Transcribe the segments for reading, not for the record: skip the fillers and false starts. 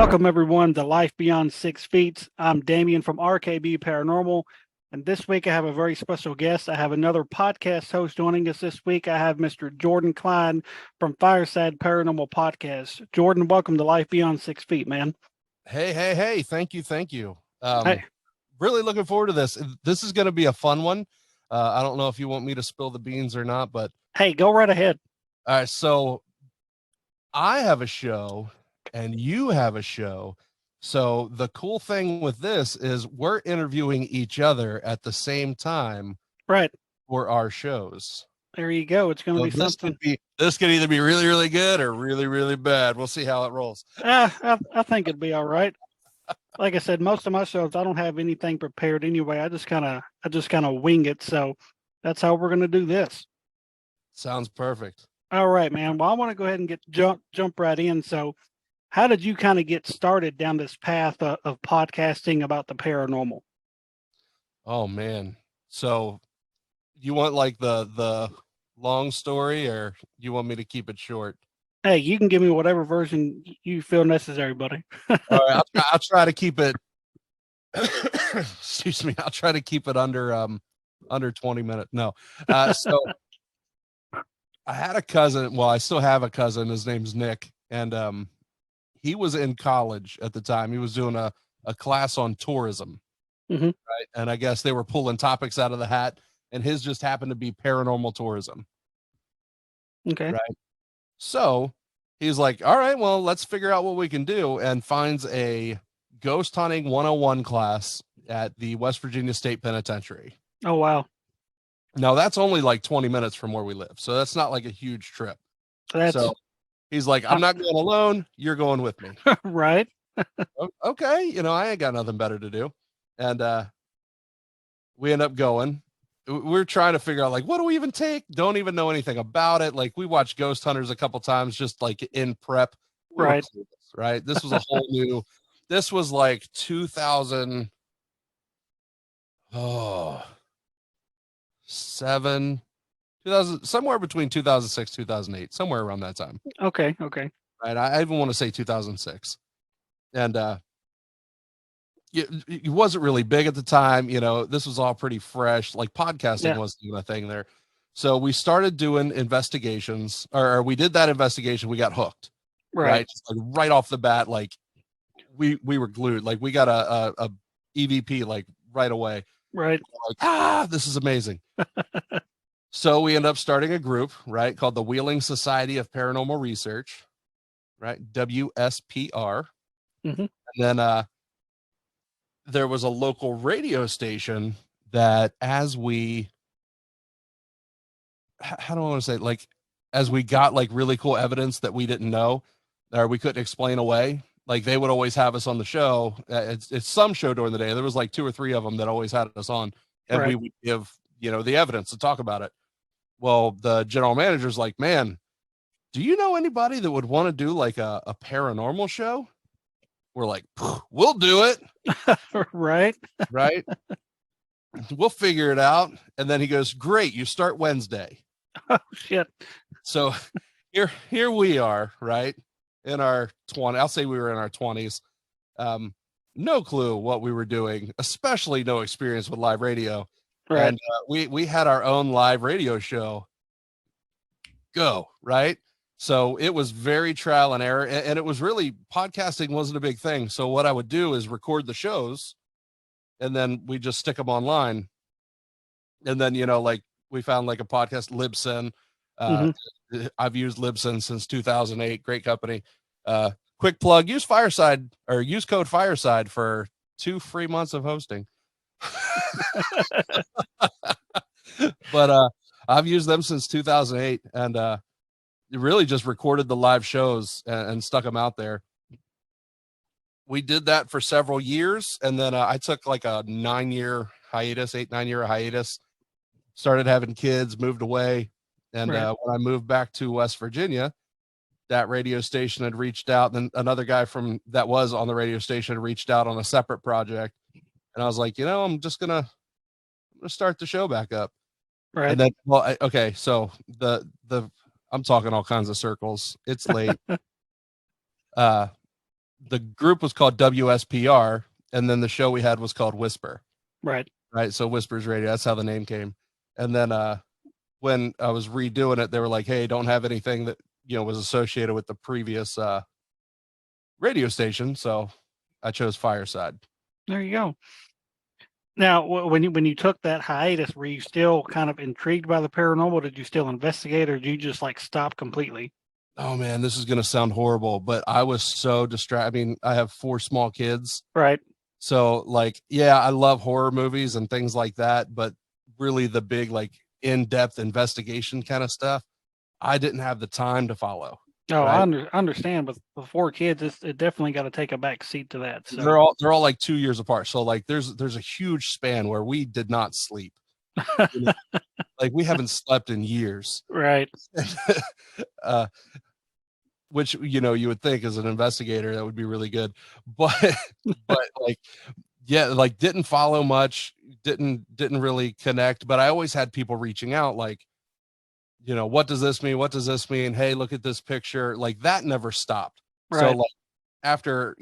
Welcome, everyone, to Life Beyond 6 Feet. I'm Damien from RKB Paranormal, and this week I have a very special guest. I have another podcast host joining us this week. I have Mr. Jordan Cline from Fireside Paranormal Podcast. Jordan, welcome to Life Beyond 6 Feet, man. Hey. Thank you. Hey. Really looking forward to this. This is going to be a fun one. I don't know if you want me to spill the beans or not, but Hey, go right ahead. all right. So I have a show and you have a show. So the cool thing with this is we're interviewing each other at the same time, Right. for our shows. There you go. It's going to be something. This could either be really, really good or really, really bad. We'll see how it rolls. I think it'd be all right. Like I said, most of my shows, I don't have anything prepared anyway. I just kind of wing it. So that's how we're going to do this. Sounds perfect. All right, man. Well, I want to go ahead and jump right in. So how did you kind of get started down this path of podcasting about the paranormal? Oh man. So you want like the long story or you want me to keep it short? Hey, you can give me whatever version you feel necessary, buddy. All right, I'll try to keep it excuse me, I'll try to keep it under 20 minutes. No. So I had a cousin, well, I still have a cousin, his name's Nick, and he was in college at the time. He was doing a class on tourism. Mm-hmm. Right. And I guess they were pulling topics out of the hat, and his just happened to be paranormal tourism. Okay. Right. So he's like, all right, well, let's figure out what we can do, and finds a ghost hunting 101 class at the West Virginia State Penitentiary. Oh, wow. Now that's only like 20 minutes from where we live. So that's not like a huge trip. So he's like, I'm not going alone. You're going with me. Right. Okay. I ain't got nothing better to do. And we end up going. We're trying to figure out, like, what do we even take? Don't even know anything about it. Like, we watched Ghost Hunters a couple times just like in prep. Right. Right. This was a whole new, this was like 2007, somewhere between 2006, 2008, somewhere around that time. Okay. Right. I even want to say 2006. And it wasn't really big at the time. This was all pretty fresh. Like podcasting wasn't even a thing there. So we started doing investigations, or we did that investigation. We got hooked. Right. Just like right off the bat, like we were glued. Like we got a EVP like right away. Right. Like, this is amazing. So we end up starting a group, right, called the Wheeling Society of Paranormal Research, right, WSPR. Mm-hmm. And then there was a local radio station that how do I want to say, like, as we got like really cool evidence that we didn't know or we couldn't explain away, like they would always have us on the show. It's some show during the day. There was like 2 or 3 of them that always had us on, and we would give, the evidence to talk about it. Well, the general manager's like, man, do you know anybody that would want to do like a paranormal show? We're like, we'll do it. Right. We'll figure it out. And then he goes, great, you start Wednesday. Oh shit. So here we are, right, in our 20s. I'll say we were in our 20s. No clue what we were doing, especially no experience with live radio. Right. And we had our own live radio show go, right? So it was very trial and error, and it was really, podcasting wasn't a big thing. So what I would do is record the shows, and then we just stick them online. And then, like we found like a podcast, Libsyn. I've used Libsyn since 2008. Great company. Quick plug, use code Fireside for 2 free months of hosting. But I've used them since 2008, and really just recorded the live shows and stuck them out there. We did that for several years, and then I took like a 9-year hiatus, 8-9 year hiatus, started having kids, moved away, and when I moved back to West Virginia, that radio station had reached out, and then another guy that was on the radio station had reached out on a separate project, and I was like, I'm just gonna start the show back up. Right. And then, okay, so the I'm talking all kinds of circles. It's late. the group was called WSPR, and then the show we had was called Whisper. Right. Right. So Whispers Radio, that's how the name came. And then when I was redoing it, they were like, hey, don't have anything that, was associated with the previous radio station. So I chose Fireside. There you go. Now, when you took that hiatus, were you still kind of intrigued by the paranormal? Did you still investigate, or did you just like stop completely? Oh man, this is going to sound horrible, but I was so distracted. I mean, I have 4 small kids. Right. So like, yeah, I love horror movies and things like that, but really the big, like in-depth investigation kind of stuff, I didn't have the time to follow. Oh, right? I understand, but the 4 kids, it definitely got to take a back seat to that. So They're all like 2 years apart. So like, there's a huge span where we did not sleep. Like we haven't slept in years. Right. Which, you would think as an investigator, that would be really good. But, like, yeah, like didn't follow much, didn't really connect. But I always had people reaching out like, what does this mean? What does this mean? Hey, look at this picture. Like that never stopped. Right. So like after,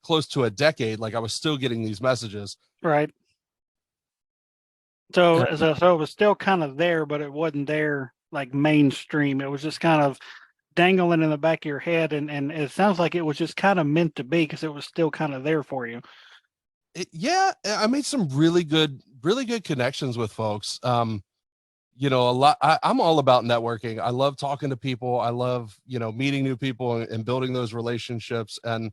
close to a decade, like I was still getting these messages. Right. So it was still kind of there, but it wasn't there like mainstream. It was just kind of dangling in the back of your head, and it sounds like it was just kind of meant to be because it was still kind of there for you. Yeah, I made some really good connections with folks. A lot. I'm all about networking. I love talking to people. I love meeting new people and building those relationships. And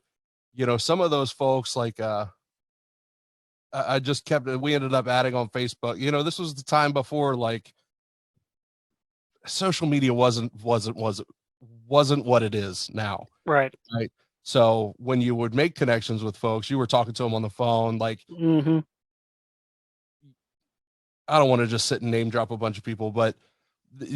some of those folks, like I just we ended up adding on Facebook. This was the time before like social media wasn't what it is now. Right. So when you would make connections with folks, you were talking to them on the phone. Like, I don't want to just sit and name drop a bunch of people, but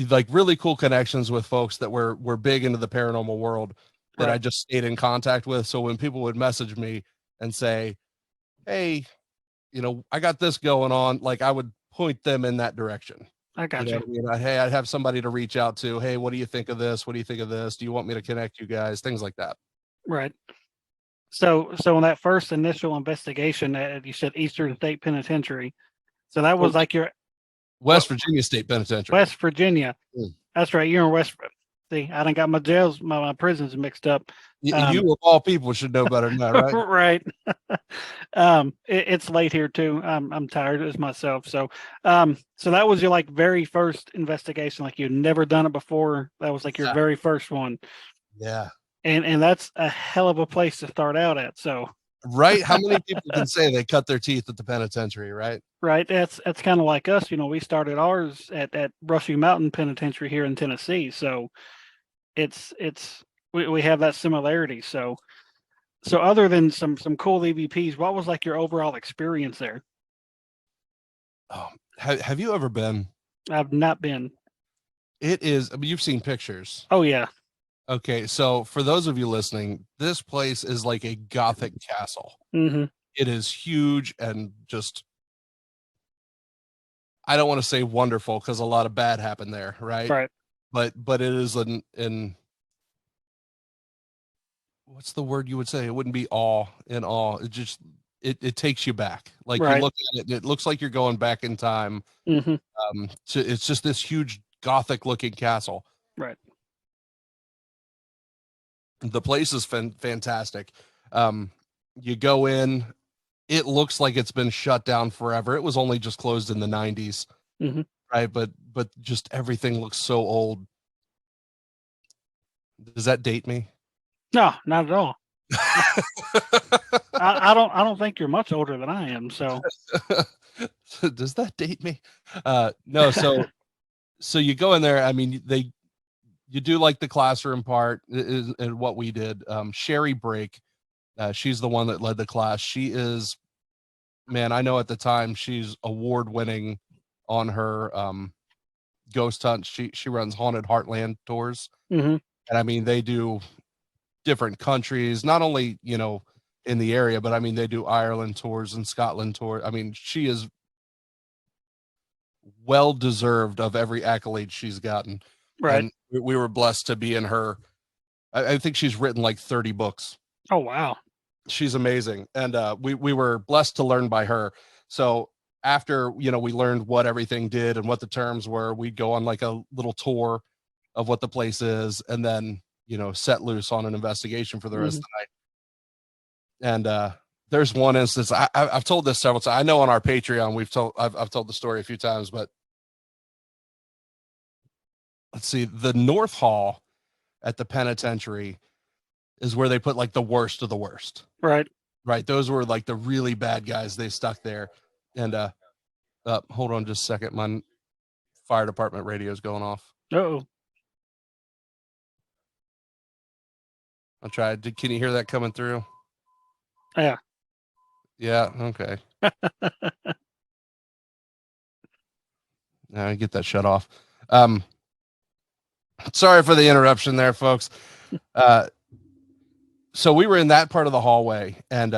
like really cool connections with folks that were big into the paranormal world that Right. I just stayed in contact with. So when people would message me and say, hey, I got this going on, like I would point them in that direction. I got you. Hey, I'd have somebody to reach out to. Hey, what do you think of this? What do you think of this? Do you want me to connect you guys? Things like that. Right. So in that first initial investigation, you said Eastern State Penitentiary. So that was like your West Virginia State Penitentiary. West Virginia. That's right. You're in West. See, I done got my jails, my prisons mixed up. You of all people should know better than that, right? Right. It's late here too. I'm tired as myself. So that was your like very first investigation. Like you'd never done it before. That was like your very first one. Yeah. And that's a hell of a place to start out at. So. Right. How many people can say they cut their teeth at the penitentiary, right? Right. That's kind of like us. We started ours at Brushy Mountain Penitentiary here in Tennessee. So we have that similarity. So other than some cool EVPs, what was like your overall experience there? Oh, have you ever been? I've not been. It is. I mean, you've seen pictures. Oh yeah. Okay, so for those of you listening, this place is like a Gothic castle. Mm-hmm. It is huge and just, I don't want to say wonderful because a lot of bad happened there, right? Right. But it is in what's the word you would say? It wouldn't be in awe. It just it takes you back. Like you look at it, and it looks like you're going back in time. Mm-hmm. It's just this huge Gothic looking castle. Right. The place is fantastic. You go in, it looks like it's been shut down forever. It was only just closed in the 90s, right? But just everything looks so old. Does that date me? No, not at all. I don't think you're much older than I am. So does that date me? No. So you go in there. I mean, you do like the classroom part and what we did. Sherry Brake, she's the one that led the class. She is, man, I know at the time she's award winning on her ghost hunt. She runs Haunted Heartland tours. And I mean, they do different countries, not only, in the area, but I mean, they do Ireland tours and Scotland tour. I mean, she is well deserved of every accolade she's gotten. Right. And we were blessed to be in her. I think she's written like 30 books. Oh, wow. She's amazing. And we were blessed to learn by her. So after, we learned what everything did and what the terms were, we'd go on like a little tour of what the place is, and then, set loose on an investigation for the rest of the night. And there's one instance, I've told this several times. I know on our Patreon, I've told the story a few times, but let's see, the North Hall at the penitentiary is where they put like the worst of the worst. Right. Right. Those were like the really bad guys they stuck there. And hold on just a second. My fire department radio is going off. Uh-oh. I'll try. Can you hear that coming through? Yeah. Yeah. Okay. Now I get that shut off. Sorry for the interruption there, folks. So we were in that part of the hallway, and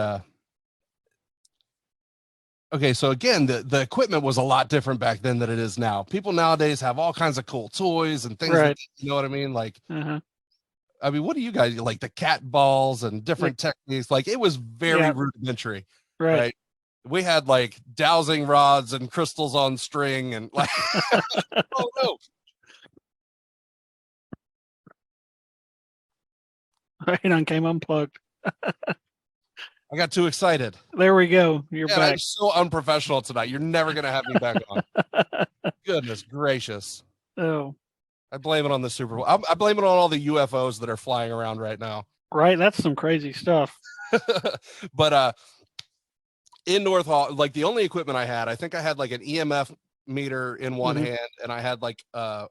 okay, so again, the equipment was a lot different back then than it is now. People nowadays have all kinds of cool toys and things. Right. You know what I mean? Like, I mean, what do you guys like? The cat balls and different techniques. Like, it was very rudimentary. Right. We had like dowsing rods and crystals on string and like, oh no. Right on, came unplugged. I got too excited. There we go. You're back. I'm so unprofessional tonight. You're never going to have me back on. Goodness gracious. Oh. I blame it on the Super Bowl. I blame it on all the UFOs that are flying around right now. Right. That's some crazy stuff. But in North Hall, like the only equipment I had, I think I had like an EMF meter in one hand, and I had like a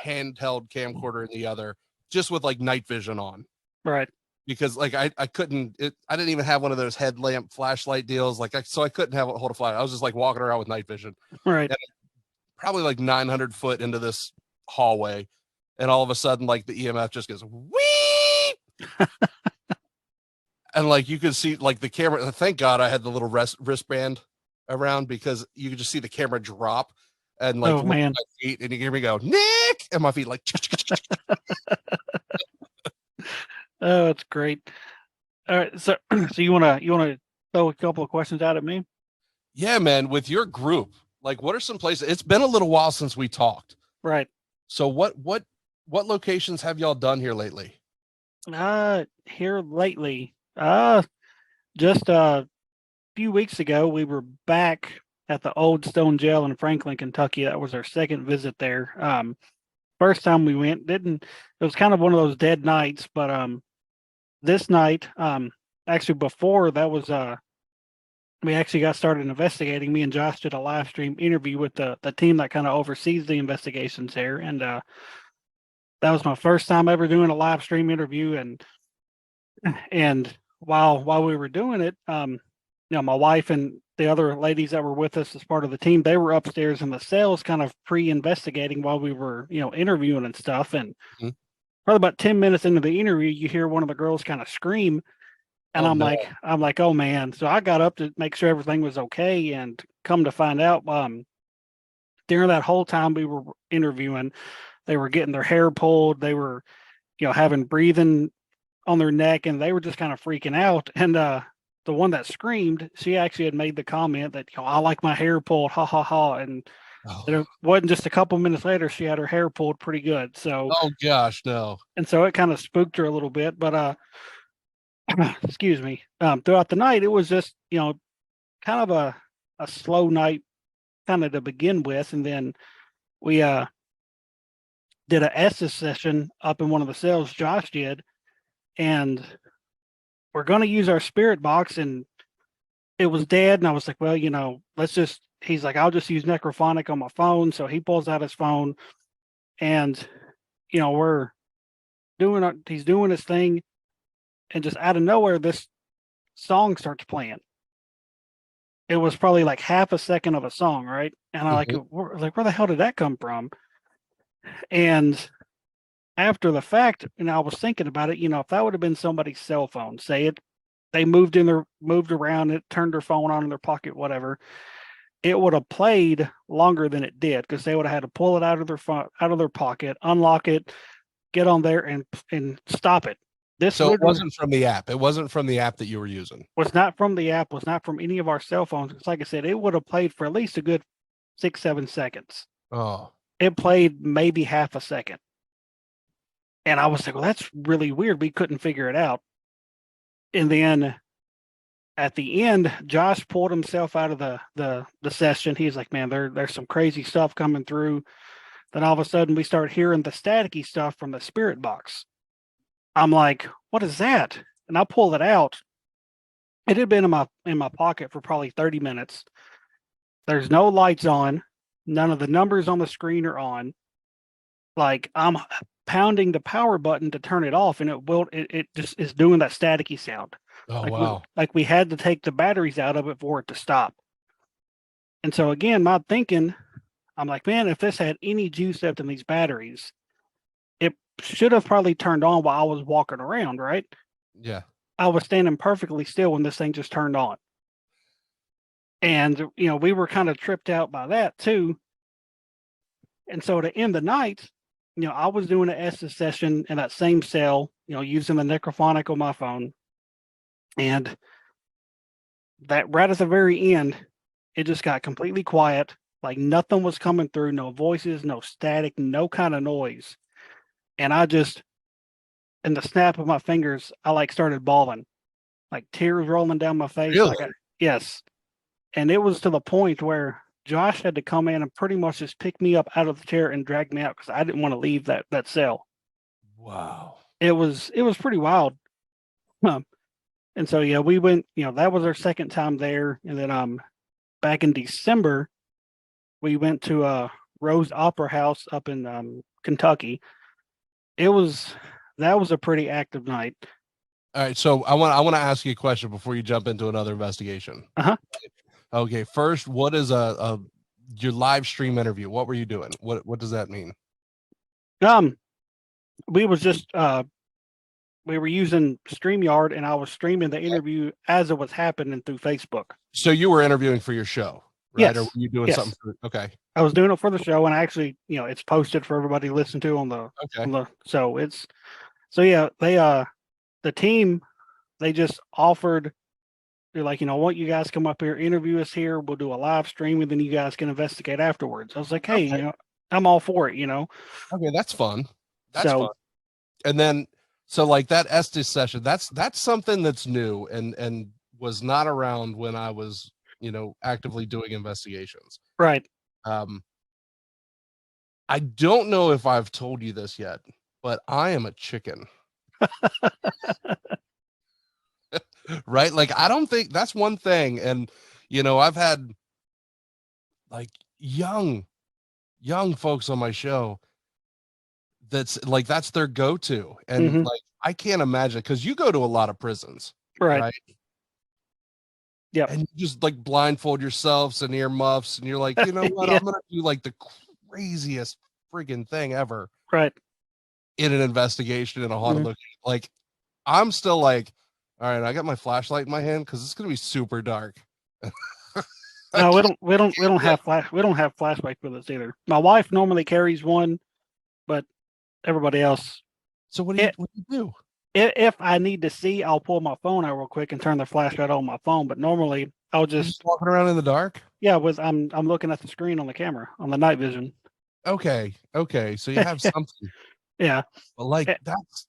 handheld camcorder in the other, just with like night vision on. Right. Because like I couldn't, I didn't even have one of those headlamp flashlight deals. Like so I couldn't hold a flashlight. I was just like walking around with night vision. Right. And probably like 900 foot into this hallway, and all of a sudden like the EMF just goes wee. And like you could see like the camera. Thank God I had the little wristband around, because you could just see the camera drop, and like man, my feet, and you hear me go Nick, and my feet like. Oh, it's great. All right, so you wanna throw a couple of questions out at me? Yeah, man. With your group, like, what are some places? It's been a little while since we talked. Right. So what locations have y'all done here lately? Here lately, just a few weeks ago, we were back at the Old Stone Jail in Franklin, Kentucky. That was our second visit there. First time we went, it was kind of one of those dead nights, but this night, actually before that was we actually got started investigating. Me and Josh did a live stream interview with the team that kind of oversees the investigations there, and that was my first time ever doing a live stream interview. And while we were doing it, my wife and the other ladies that were with us as part of the team, they were upstairs in the cells kind of pre-investigating while we were, interviewing and stuff. And probably about 10 minutes into the interview, you hear one of the girls kind of scream. And I'm like, oh man. So I got up to make sure everything was okay. And come to find out, during that whole time we were interviewing, they were getting their hair pulled. They were, having breathing on their neck, and they were just kind of freaking out. And the one that screamed, she actually had made the comment that, I like my hair pulled, ha ha ha. And it wasn't just a couple minutes later, she had her hair pulled pretty good. So, oh gosh, no. And so it kind of spooked her a little bit, but excuse me. Throughout the night, it was just, kind of a slow night kind of to begin with. And then we did a Estes session up in one of the cells, Josh did, and we're going to use our spirit box, and it was dead. And I was like, well, he's like, I'll just use necrophonic on my phone. So he pulls out his phone, and, he's doing his thing, and just out of nowhere, this song starts playing. It was probably like half a second of a song. Right. And I where the hell did that come from? And after the fact, I was thinking about it, if that would have been somebody's cell phone, they moved around, it turned their phone on in their pocket, whatever, it would have played longer than it did, because they would have had to pull it out of their pocket, unlock it, get on there and stop it. This So it literally wasn't from the app. It wasn't from the app that you were using. was not from the app, was not from any of our cell phones. It's like I said, it would have played for at least a good 6, 7 seconds. Oh, It played maybe half a second. And I was like, well, that's really weird. We couldn't figure it out. And then at the end, Josh pulled himself out of the session. He's like, man, there's some crazy stuff coming through. Then all of a sudden we start hearing the staticky stuff from the spirit box. I'm like, what is that? And I pulled it out. It had been in my pocket for probably 30 minutes. There's no lights on. None of the numbers on the screen are on. Like I'm pounding the power button to turn it off, and it just is doing that staticky sound. oh Like wow. we had to take the batteries out of it for it to stop. And so again, my thinking, I'm like, man, if this had any juice left in these batteries, it should have probably turned on while I was walking around, right? Yeah. I was standing perfectly still when this thing just turned on. And, we were kind of tripped out by that too. And so to end the night, I was doing an Estes session in that same cell, using the necrophonic on my phone. And that right at the very end, it just got completely quiet. Like nothing was coming through, no voices, no static, no kind of noise. And I just, in the snap of my fingers, I like started bawling, like tears rolling down my face. Really? Yes. And it was to the point where Josh had to come in and pretty much just pick me up out of the chair and drag me out because I didn't want to leave that cell. Wow. It was pretty wild. And so yeah, we went. That was our second time there, and then back in December, we went to Rose Opera House up in Kentucky. That was a pretty active night. All right. So I want to ask you a question before you jump into another investigation. Uh-huh. Okay. First, what is your live stream interview? What were you doing? What does that mean? We was just we were using StreamYard, and I was streaming the interview as it was happening through Facebook. So you were interviewing for your show, right? Yes. Or were you doing something? Okay. I was doing it for the show, and actually, it's posted for everybody to listen to on the. Okay. Yeah, the team, they just offered. They're like, won't you guys come up here, interview us here? We'll do a live stream, and then you guys can investigate afterwards. I was like, hey, Okay. I'm all for it. Okay, that's fun. That's fun. And then, so like that Estes session, that's something that's new and was not around when I was, actively doing investigations. Right. I don't know if I've told you this yet, but I am a chicken. Right? Like, I don't think that's one thing. And, I've had like young folks on my show that's like, that's their go-to. And like, I can't imagine, because you go to a lot of prisons. Right? Yeah. And you just like blindfold yourselves and earmuffs, and you're like, you know what? Yeah. I'm gonna do like the craziest friggin' thing ever. Right. In an investigation in a haunted location. Like, I'm still like, all right, I got my flashlight in my hand because it's gonna be super dark. No, we don't have flashlights with us either. My wife normally carries one, but everybody else. So what do you do? If I need to see, I'll pull my phone out real quick and turn the flashlight on my phone. But normally, I'll just walking around in the dark. Yeah, I'm looking at the screen on the camera on the night vision. Okay, so you have something. Yeah, but like that's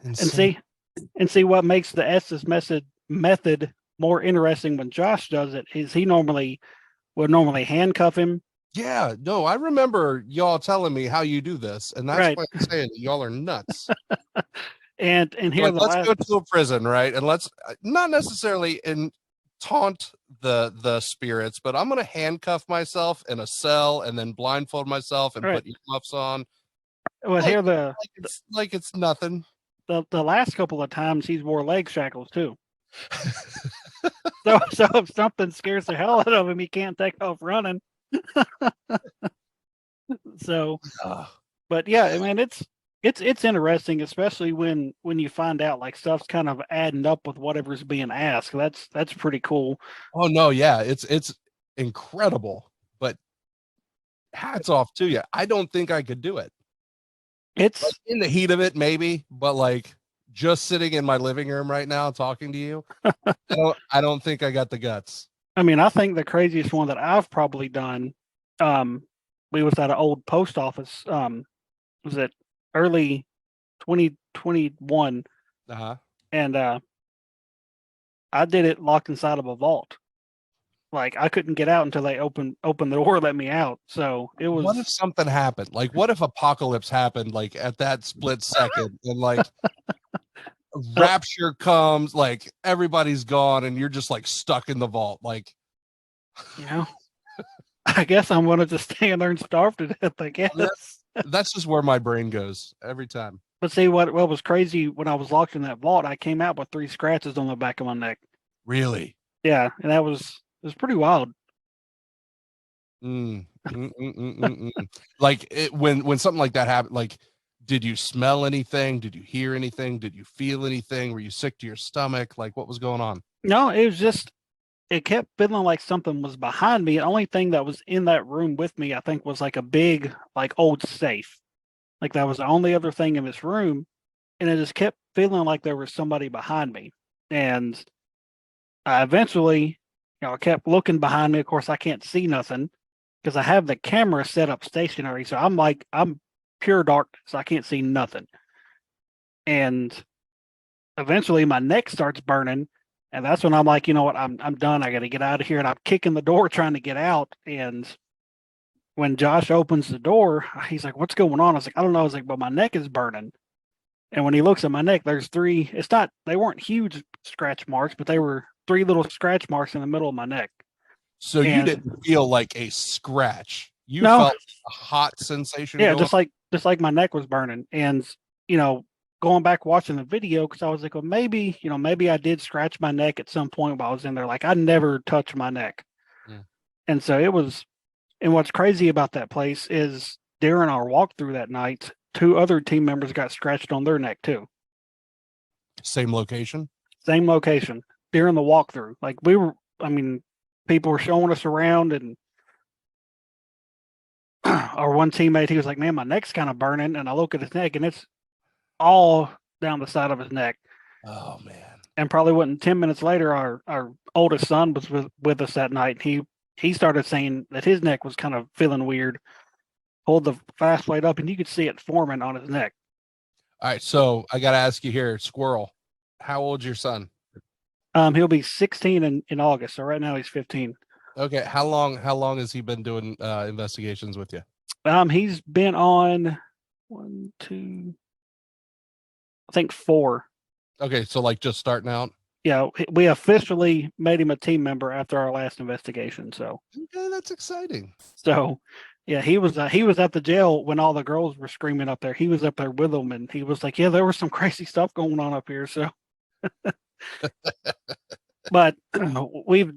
insane. And see what makes the Estes method more interesting when Josh does it is he would normally handcuff him. Yeah, no, I remember y'all telling me how you do this, and that's why I'm saying y'all are nuts. and here, like, let's go to a prison, right? And let's not necessarily taunt the spirits, but I'm gonna handcuff myself in a cell and then blindfold myself and put earmuffs on. Well, here it's nothing. The last couple of times he's wore leg shackles too. so if something scares the hell out of him, he can't take off running. But yeah, I mean, it's interesting, especially when you find out like stuff's kind of adding up with whatever's being asked. That's pretty cool. Oh no, yeah, it's incredible. But hats off to you. I don't think I could do it. It's like, in the heat of it, maybe, but like just sitting in my living room right now talking to you, I don't think I got the guts. I mean, I think the craziest one that I've probably done, um, we was at an old post office. Was it early 2021, Uh-huh. and I did it locked inside of a vault. Like I couldn't get out until they opened the door, let me out. So it What if was something happened? Like, what if apocalypse happened, like at that split second, and like so, rapture comes, like everybody's gone, and you're just like stuck in the vault. Like, you know, I guess I'm gonna just stand there and starve to death, I guess. that's just where my brain goes every time. But see what was crazy when I was locked in that vault, I came out with 3 scratches on the back of my neck. Really? Yeah, and it was pretty wild. Mm, like when something like that happened, like did you smell anything? Did you hear anything? Did you feel anything? Were you sick to your stomach? Like what was going on? No, it was just it kept feeling like something was behind me. The only thing that was in that room with me, I think, was like a big, like old safe. Like that was the only other thing in this room. And it just kept feeling like there was somebody behind me. And I eventually, I kept looking behind me. Of course, I can't see nothing because I have the camera set up stationary. So I'm pure darkness. I can't see nothing. And eventually my neck starts burning. And that's when I'm like, you know what, I'm done. I got to get out of here. And I'm kicking the door trying to get out. And when Josh opens the door, he's like, "What's going on?" I was like, "I don't know." I was like, "But my neck is burning." And when he looks at my neck, there's three. It's not. They weren't huge scratch marks, but they were three little scratch marks in the middle of my neck. So you And didn't feel like a scratch. You no, felt a hot sensation yeah, going. just like my neck was burning. And you know, going back watching the video because I was like, well, maybe maybe I did scratch my neck at some point while I was in there. Like I never touched my neck, Mm. and so it was. And what's crazy about that place is during our walkthrough that night, two other team members got scratched on their neck too. Same location. Same location during the walkthrough. Like we were, I mean, people were showing us around, and our one teammate, he was like, "Man, my neck's kind of burning," and I look at his neck, and it's all down the side of his neck. Oh man. And probably wasn't 10 minutes later, our oldest son was with us that night. He started saying that his neck was kind of feeling weird. Pulled the flashlight up, and you could see it forming on his neck. All right. So I got to ask you here, Squirrel, how old's your son? He'll be 16 in August. So right now he's 15. Okay. How long has he been doing investigations with you? He's been on one, two, I think four. Okay. So like just starting out. Yeah, we officially made him a team member after our last investigation. Okay, that's exciting. Yeah, he was at the jail when all the girls were screaming up there. He was up there with them, and he was like, "Yeah, there was some crazy stuff going on up here." So, but we've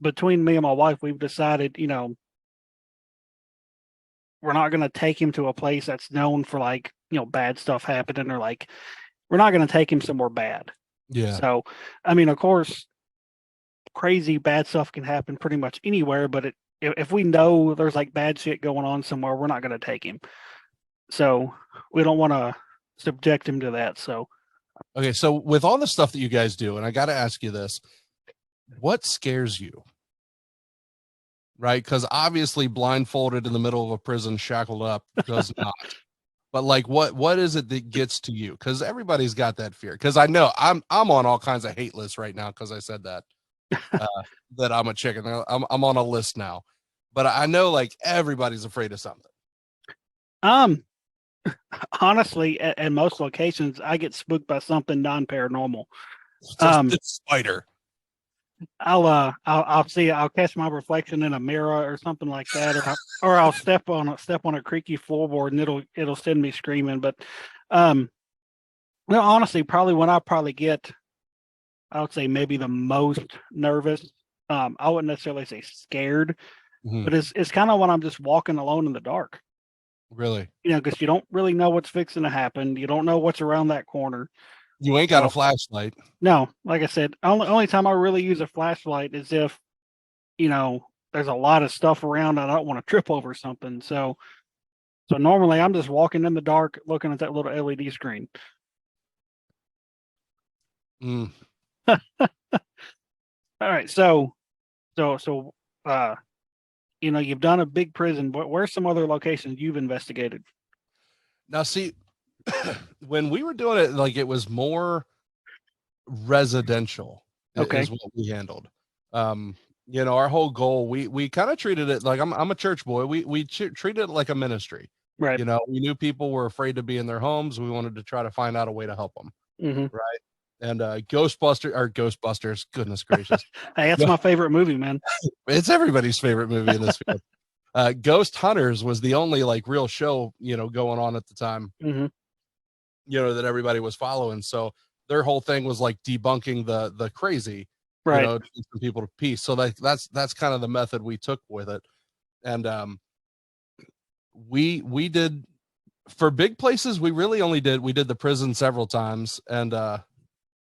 between me and my wife, we've decided, we're not going to take him to a place that's known for like bad stuff happening, or like we're not going to take him somewhere bad. Yeah. So, I mean, of course, crazy bad stuff can happen pretty much anywhere, but if we know there's like bad shit going on somewhere, we're not going to take him. So we don't want to subject him to that. So, Okay. So with all the stuff that you guys do, and I got to ask you this, what scares you? Right? Because obviously blindfolded in the middle of a prison, shackled up, does not. But like, what is it that gets to you? Because everybody's got that fear. Because I know I'm on all kinds of hate lists right now because I said that that I'm a chicken. I'm on a list now, but I know like everybody's afraid of something. um, honestly, at most locations, I get spooked by something non-paranormal. Just this spider. I'll see, I'll catch my reflection in a mirror or something like that, or I'll step on a creaky floorboard and it'll send me screaming. But no, honestly, probably when I probably get, I would say maybe the most nervous. I wouldn't necessarily say scared, but it's kind of when I'm just walking alone in the dark. Really? Because you don't really know what's fixing to happen. You don't know what's around that corner. You ain't got a flashlight. No, like I said, only time I really use a flashlight is if, there's a lot of stuff around and I don't want to trip over something. So normally I'm just walking in the dark looking at that little LED screen. Mm. All right. So, uh, you've done a big prison. Where's some other locations you've investigated? Now, see, when we were doing it, like, it was more residential Okay. is what we handled. Our whole goal, we kind of treated it like, I'm a church boy. We treated it like a ministry. Right. We knew people were afraid to be in their homes. We wanted to try to find out a way to help them. Mm-hmm. Right. And Ghostbusters, goodness gracious. Hey, that's my favorite movie, man. It's everybody's favorite movie in this field. Ghost Hunters was the only like real show, going on at the time, Mm-hmm. that everybody was following. So their whole thing was like debunking the crazy, Right. to keep some people to peace. So that's kind of the method we took with it. And we did, for big places, we did the prison several times, and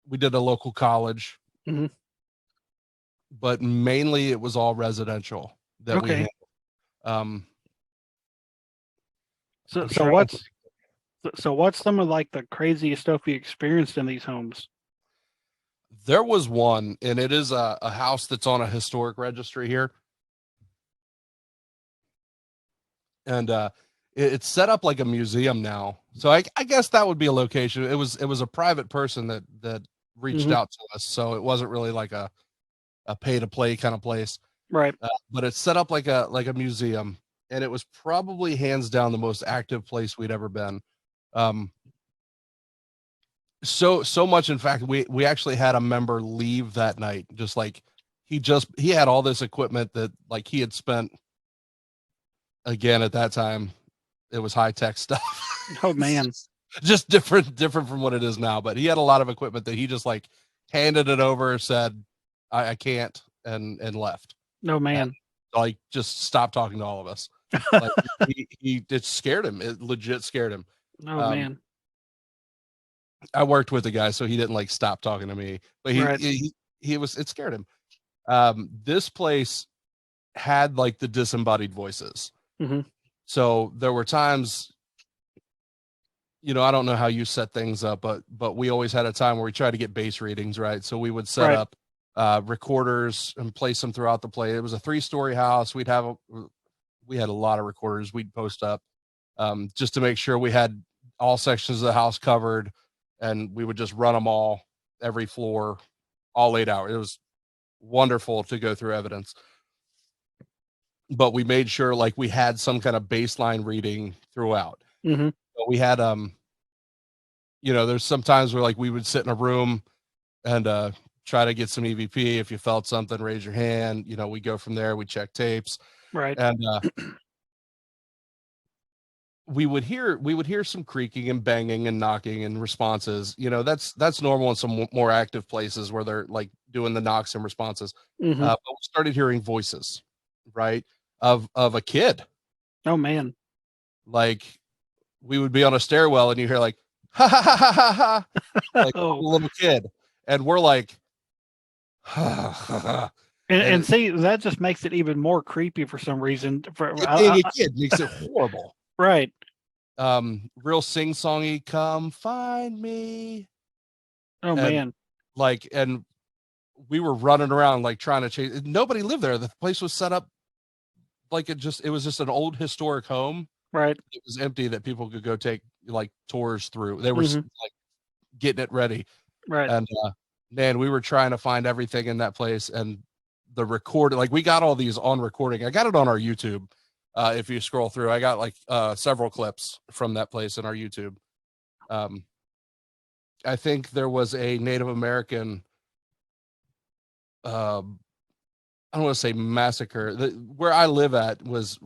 we did a local college. Mm-hmm. But mainly it was all residential that we Okay. handled. So what's some of like the craziest stuff you experienced in these homes? There was one, and it is a house that's on a historic registry here. And it's set up like a museum now. So I guess that would be a location. It was a private person that reached out to us. So it wasn't really like a pay to play kind of place. Right. But it's set up like a museum, and it was probably hands down the most active place we'd ever been. So much, in fact, we actually had a member leave that night. Just like he had all this equipment that like he had spent, again, at that time, it was high tech stuff. Oh man. Just different from what it is now. But he had a lot of equipment that he just like handed it over, said, I can't, and left. Oh man. And, like, just stopped talking to all of us. Like, it scared him. It legit scared him. Oh man. I worked with the guy, so he didn't like stop talking to me, but it scared him. This place had like the disembodied voices. Mm-hmm. So there were times, I don't know how you set things up, but we always had a time where we tried to get bass readings, right? So we would set up recorders and place them throughout the place. It was a 3-story house. We had a lot of recorders we'd post up, just to make sure we had all sections of the house covered, and we would just run them all, every floor, all 8 hours. It was wonderful to go through evidence. But we made sure like we had some kind of baseline reading throughout. Mm-hmm. So we had, there's sometimes where like we would sit in a room and try to get some EVP. If you felt something, raise your hand. We go from there. We check tapes. Right. And we would hear some creaking and banging and knocking and responses. That's normal in some more active places where they're like doing the knocks and responses. Mm-hmm. But we started hearing voices, right, of a kid. Oh man. Like, we would be on a stairwell and you hear like, ha ha ha ha ha ha, like a little kid, and we're like, ha, ha, ha. And see, that just makes it even more creepy for some reason. Being a kid makes it horrible. Right. Real sing-songy, come find me. Oh man. Like, and we were running around like trying to chase. Nobody lived there. The place was set up like it was just an old historic home. Right. It was empty that people could go take like tours through. They were like getting it ready. Right. And man, we were trying to find everything in that place, and the recording, like we got all these on recording. I got it on our YouTube. If you scroll through, I got like several clips from that place in our YouTube. I think there was a Native American, I don't want to say massacre. Where I live at was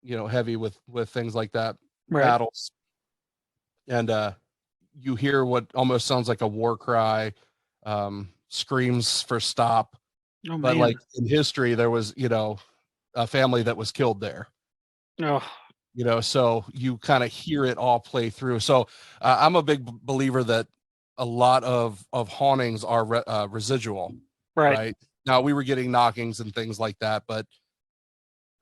heavy with things like that, battles, and you hear what almost sounds like a war cry, screams for stop. Oh, but man. Like in history, there was a family that was killed there. Oh. So you kind of hear it all play through. So I'm a big believer that a lot of hauntings are residual. Right. Now, we were getting knockings and things like that, but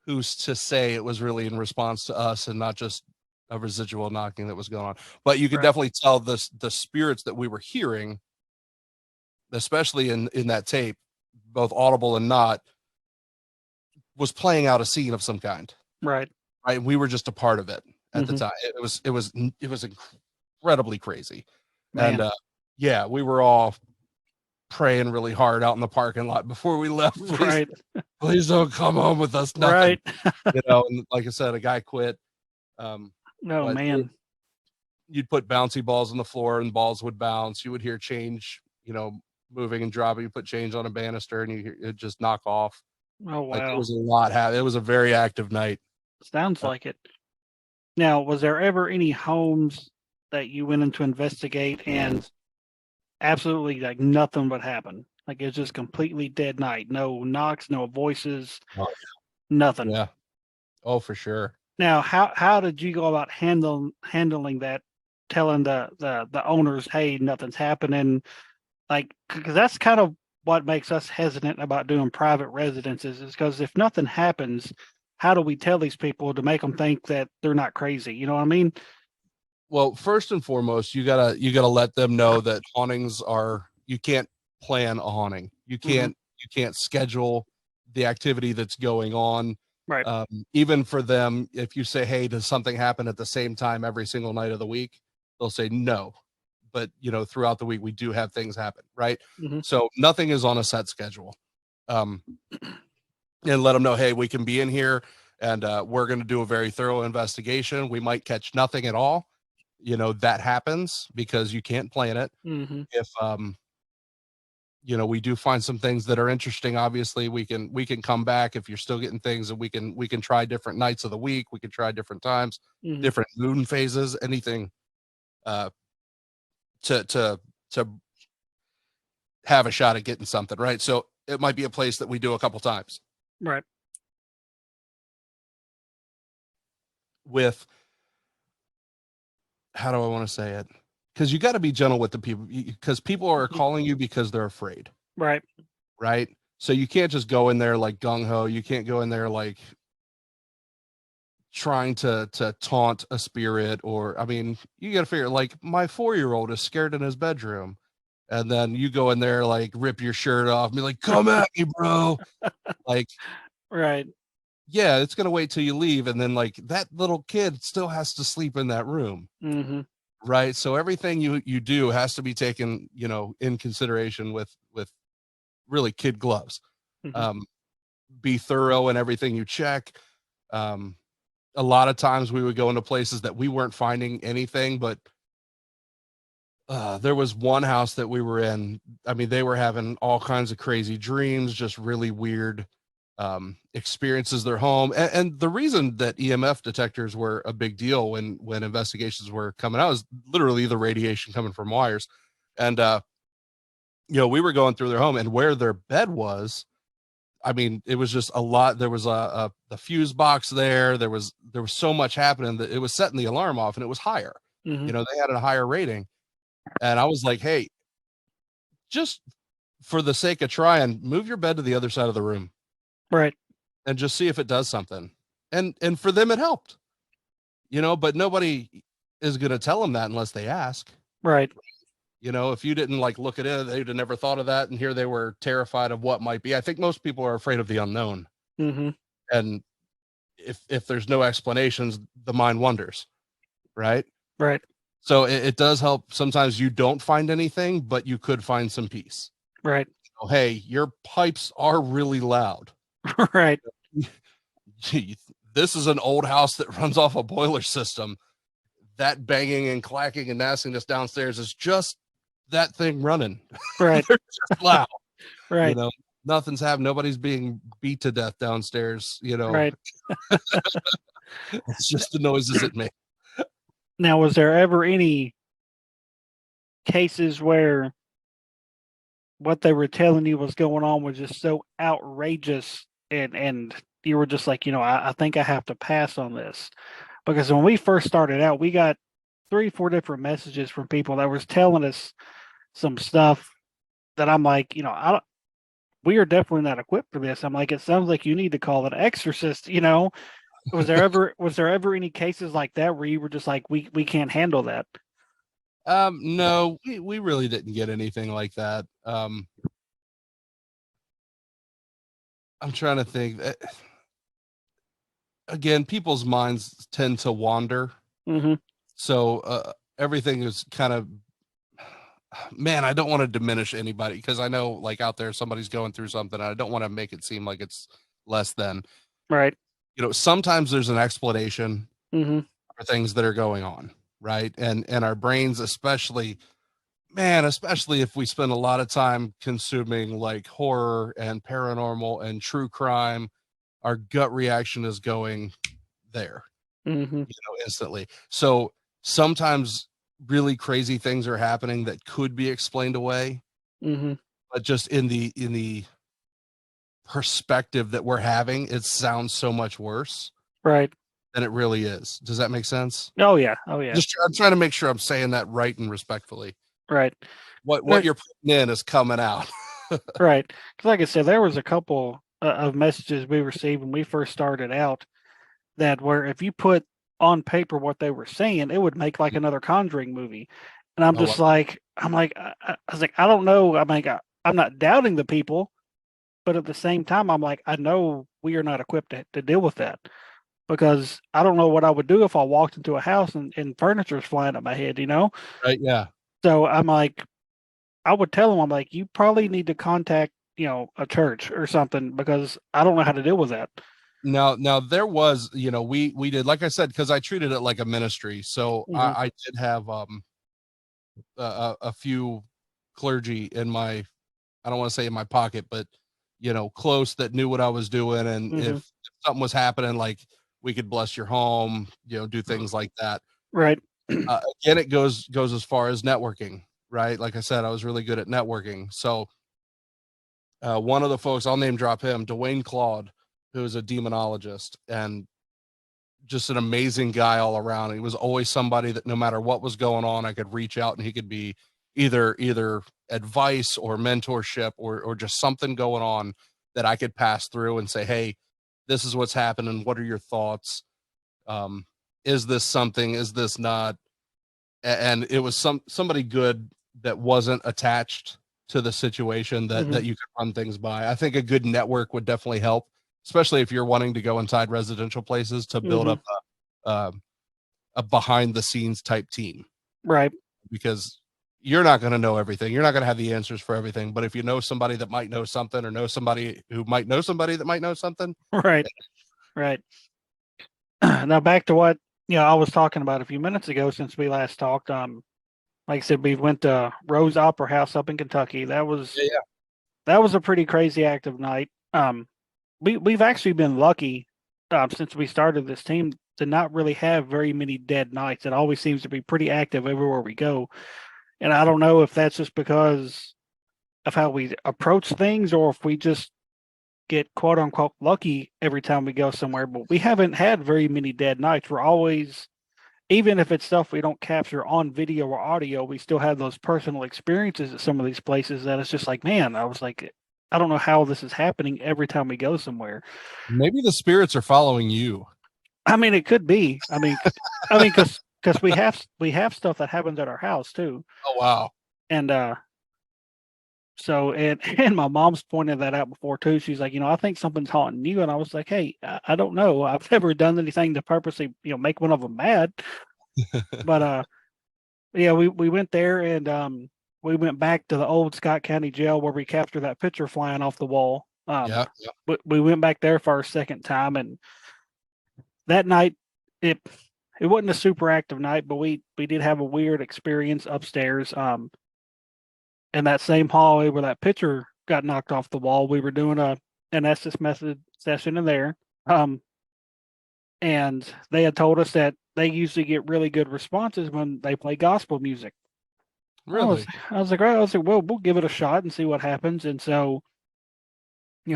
who's to say it was really in response to us and not just a residual knocking that was going on? But you could definitely tell the spirits that we were hearing especially in that tape, both audible and not, was playing out a scene of some kind. Right. Right. We were just a part of it at the time. It was incredibly crazy. Man. And yeah, we were all praying really hard out in the parking lot before we left. Please, please don't come home with us. Nothing. Right. And like I said, a guy quit. Oh man. You'd put bouncy balls on the floor and balls would bounce. You would hear change, moving and dropping. You put change on a banister and it just knock off. Oh wow. It was a lot. It was a very active night. Sounds like it. Now, was there ever any homes that you went in to investigate and absolutely like nothing would happen? Like it's just completely dead night. No knocks, no voices, nothing. Yeah. Oh, for sure. Now, how did you go about handling that? Telling the owners, hey, nothing's happening. Like, because that's kind of what makes us hesitant about doing private residences, is because if nothing happens, how do we tell these people to make them think that they're not crazy? You know what I mean? Well, first and foremost, you gotta let them know that hauntings you can't plan a haunting. You can't schedule the activity that's going on. Right. Even for them, if you say, hey, does something happen at the same time every single night of the week? They'll say no. But throughout the week we do have things happen, right? So nothing is on a set schedule. And let them know, hey, we can be in here and we're going to do a very thorough investigation. We might catch nothing at all. That happens because you can't plan it. If we do find some things that are interesting, obviously we can come back if you're still getting things, and we can try different nights of the week. We can try different times, different moon phases, anything to have a shot at getting something, right? So it might be a place that we do a couple times. Right. With, how do I want to say it? Because you got to be gentle with the people, because people are calling you because they're afraid. Right. Right. So you can't just go in there like gung ho. You can't go in there like trying to taunt a spirit, or, I mean, you got to figure, like, my 4-year-old is scared in his bedroom. And then you go in there, like, rip your shirt off and be like, come at me, bro. Like, right. Yeah, it's going to wait till you leave. And then, like, that little kid still has to sleep in that room. Right. So everything you do has to be taken, in consideration with really kid gloves. Be thorough in everything you check. A lot of times we would go into places that we weren't finding anything, but there was one house that we were in. I mean, they were having all kinds of crazy dreams, just really weird experiences their home. And the reason that EMF detectors were a big deal when investigations were coming out is literally the radiation coming from wires. And we were going through their home, and where their bed was, I mean, it was just a lot. There was the fuse box there. There was so much happening that it was setting the alarm off, and it was higher. They had a higher rating. And I was like, hey, just for the sake of trying, move your bed to the other side of the room. Right. And just see if it does something. And for them, it helped, but nobody is going to tell them that unless they ask. Right. If you didn't like look at it, they'd have never thought of that. And here they were terrified of what might be. I think most people are afraid of the unknown. And if there's no explanations, the mind wonders. Right. Right. So it does help. Sometimes you don't find anything, but you could find some peace. Right. Hey, your pipes are really loud. Right. Gee, this is an old house that runs off a boiler system. That banging and clacking and nastiness downstairs is just that thing running. Right. They're just loud. Right. Nothing's happening. Nobody's being beat to death downstairs. Right. It's just the noises it makes. Now, was there ever any cases where what they were telling you was going on was just so outrageous and you were just like, I think I have to pass on this? Because when we first started out, we got 3-4 different messages from people that was telling us some stuff that I'm like, we are definitely not equipped for this. I'm like, it sounds like you need to call an exorcist. Was there ever any cases like that where you were just like, we can't handle that? No, we really didn't get anything like that. I'm trying to think. Again, people's minds tend to wander. Mm-hmm. So everything is kind of, man, I don't want to diminish anybody because I know like out there somebody's going through something. I don't want to make it seem like it's less than. Right. Sometimes there's an explanation Mm-hmm. for things that are going on, right? And our brains, especially, man, especially if we spend a lot of time consuming like horror and paranormal and true crime, our gut reaction is going there, Mm-hmm. instantly. So sometimes really crazy things are happening that could be explained away, Mm-hmm. but just in the perspective that we're having, it sounds so much worse Right. than it really is. Does that make sense? Oh yeah. Oh yeah. I'm trying to make sure I'm saying that right and respectfully. Right. What you're putting in is coming out. Right. Because like I said, there was a couple of messages we received when we first started out that where if you put on paper what they were saying, it would make like another Conjuring movie. And I'm Oh, just like, I was like, I don't know. I'm like, I'm not doubting the people, but at the same time, I'm like, I know we are not equipped to deal with that because I don't know what I would do if I walked into a house and furniture is flying at my head, you know? right. Yeah. So I'm like, I would tell them, I'm like, you probably need to contact, a church or something because I don't know how to deal with that. Now there was, we did, like I said, because I treated it like a ministry. So Hmm. I did have a few clergy in my, I don't want to say in my pocket, but close, that knew what I was doing. And Hmm. if something was happening, like we could bless your home, do things like that. Right. Again, it goes as far as networking, right? Like I said, I was really good at networking. So one of the folks, I'll name drop him, Dwayne Claude, who is a demonologist and just an amazing guy all around. He was always somebody that no matter what was going on, I could reach out and he could be either advice or mentorship or just something going on that I could pass through and say, hey, this is what's happening. What are your thoughts? Is this something? Is this not? And it was somebody good that wasn't attached to the situation that Hmm. you could run things by. I think a good network would definitely help, especially if you're wanting to go inside residential places to build Hmm. up a behind the scenes type team, Right. because you're not going to know everything. You're not going to have the answers for everything. But if you know somebody that might know something, or know somebody who might know somebody that might know something. Right. Right. Now back to what I was talking about a few minutes ago since we last talked. Like I said, we went to Rose Opera House up in Kentucky. Yeah. That was a pretty crazy active night. We've actually been lucky since we started this team to not really have very many dead nights. It always seems to be pretty active everywhere we go. And I don't know if that's just because of how we approach things or if we just get quote unquote lucky every time we go somewhere, but we haven't had very many dead nights. We're always, even if it's stuff we don't capture on video or audio, we still have those personal experiences at some of these places that it's just like, man, I was like, I don't know how this is happening every time we go somewhere. Maybe the spirits are following you. I mean, it could be. Because we have stuff that happens at our house too, Oh, wow. and so and my mom's pointed that out before too. She's like, I think something's haunting you, and I was like, hey, I don't know. I've never done anything to purposely make one of them mad, but yeah, we went there and we went back to the old Scott County Jail where we captured that picture flying off the wall. Yeah. Yeah. We went back there for our second time, and that night it wasn't a super active night, but we did have a weird experience upstairs. In that same hallway where that picture got knocked off the wall, we were doing an Estes method session in there. And they had told us that they usually get really good responses when they play gospel music. Really? I was like, right. I was like, well, we'll give it a shot and see what happens. And so,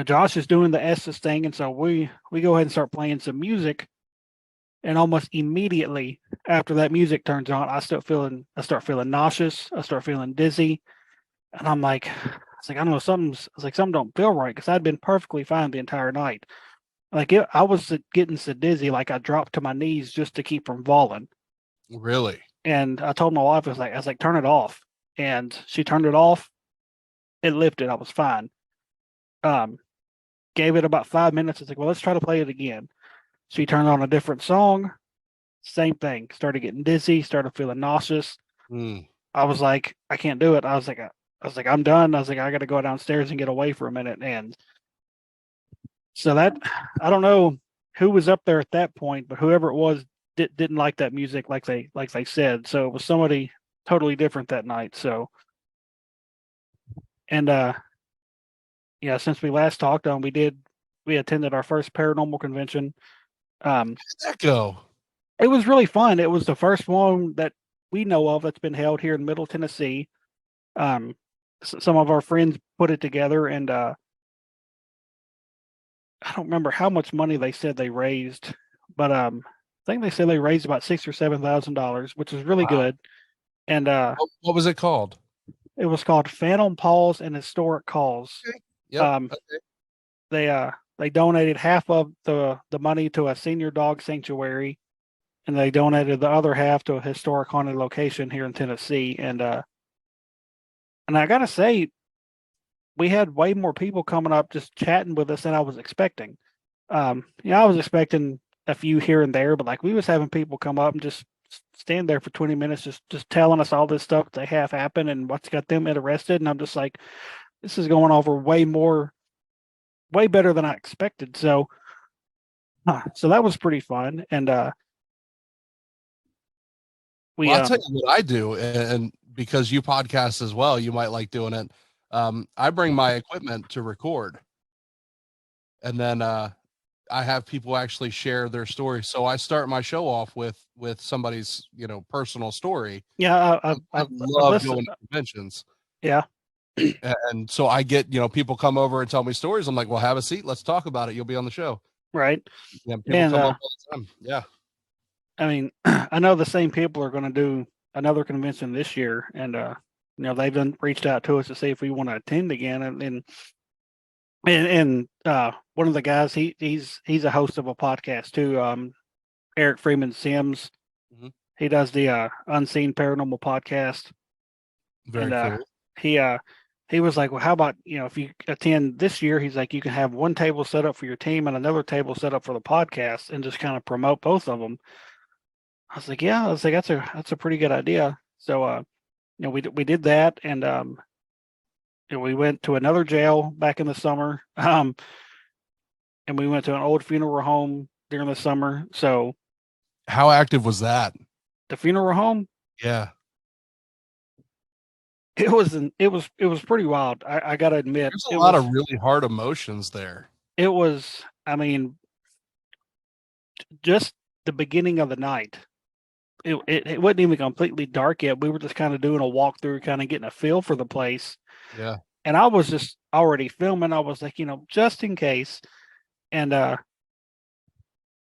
Josh is doing the Estes thing, and so we go ahead and start playing some music. And almost immediately after that music turns on, I start feeling nauseous. I start feeling dizzy, and I don't know, something don't feel right because I'd been perfectly fine the entire night. I was getting so dizzy, like I dropped to my knees just to keep from falling. Really? And I told my wife, I was like, turn it off. And she turned it off. It lifted. I was fine. Um, Gave it about 5 minutes. It's like, well, let's try to play it again. She turned on a different song. Same thing. Started getting dizzy. Started feeling nauseous. Mm. I was like, I can't do it. I was like, I'm done. I was like, I got to go downstairs and get away for a minute. And so that, I don't know who was up there at that point, but whoever it was didn't like that music like they said. So it was somebody totally different that night. So and yeah, since we last talked we attended our first paranormal convention. How'd that go? It was really fun. It was the first one that we know of that's been held here in Middle Tennessee. Some of our friends put it together, and I don't remember how much money they said they raised, but I think they said they raised about $6,000 or $7,000, which is really Wow. good. And What was it called? it was called Phantom Paws and Historic Calls. Okay. Yep. Um, they donated half of the money to a senior dog sanctuary, and they donated the other half to a historic haunted location here in Tennessee. And I gotta say, we had way more people coming up just chatting with us than I was expecting. I was expecting a few here and there, but like we was having people come up and just stand there for 20 minutes, just telling us all this stuff they have happened and what's got them interested. And I'm just like, this is going over way better than I expected. So that was pretty fun. And we Well, I'll tell you what I do, and because you podcast as well, you might like doing it. I bring my equipment to record, and then I have people actually share their story. So I start my show off with somebody's personal story. yeah, I I've love listened. going to conventions, Yeah, and so I get people come over and tell me stories. I'm like, well, have a seat, let's talk about it. You'll be on the show. right. Yeah, people And come up all the time. Yeah. I mean, I know the same people are going to do another convention this year, and they've been reached out to us to see if we want to attend again. And one of the guys, he's a host of a podcast too. Eric Freeman Sims. Mhm. He does the Unseen Paranormal Podcast, Very and cool. he was like, well, how about if you attend this year? He's like, you can have one table set up for your team and another table set up for the podcast, and just kind of promote both of them. I was like, yeah, I was like, that's a pretty good idea. So, we did that, and we went to another jail back in the summer, and we went to an old funeral home during the summer. So How active was that? the funeral home, Yeah. it was pretty wild. I gotta admit, There's a lot of really hard emotions there. it was. I mean, just the beginning of the night. It wasn't even completely dark yet. We were just kind of doing a walkthrough, kind of getting a feel for the place. Yeah. And I was just already filming. I was like, just in case. And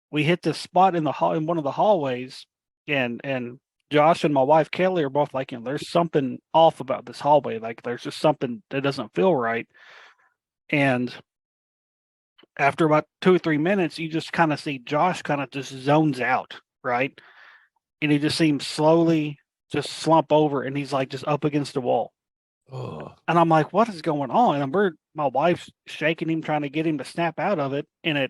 we hit this spot in one of the hallways, and Josh and my wife Kelly are both like, there's something off about this hallway. Like there's just something that doesn't feel right. And after about 2 or 3 minutes, you just kind of see Josh kind of just zones out, right? And he just seems slowly just slump over, and he's like just up against the wall. Oh. And I'm like, what is going on? And my wife's shaking him, trying to get him to snap out of it. And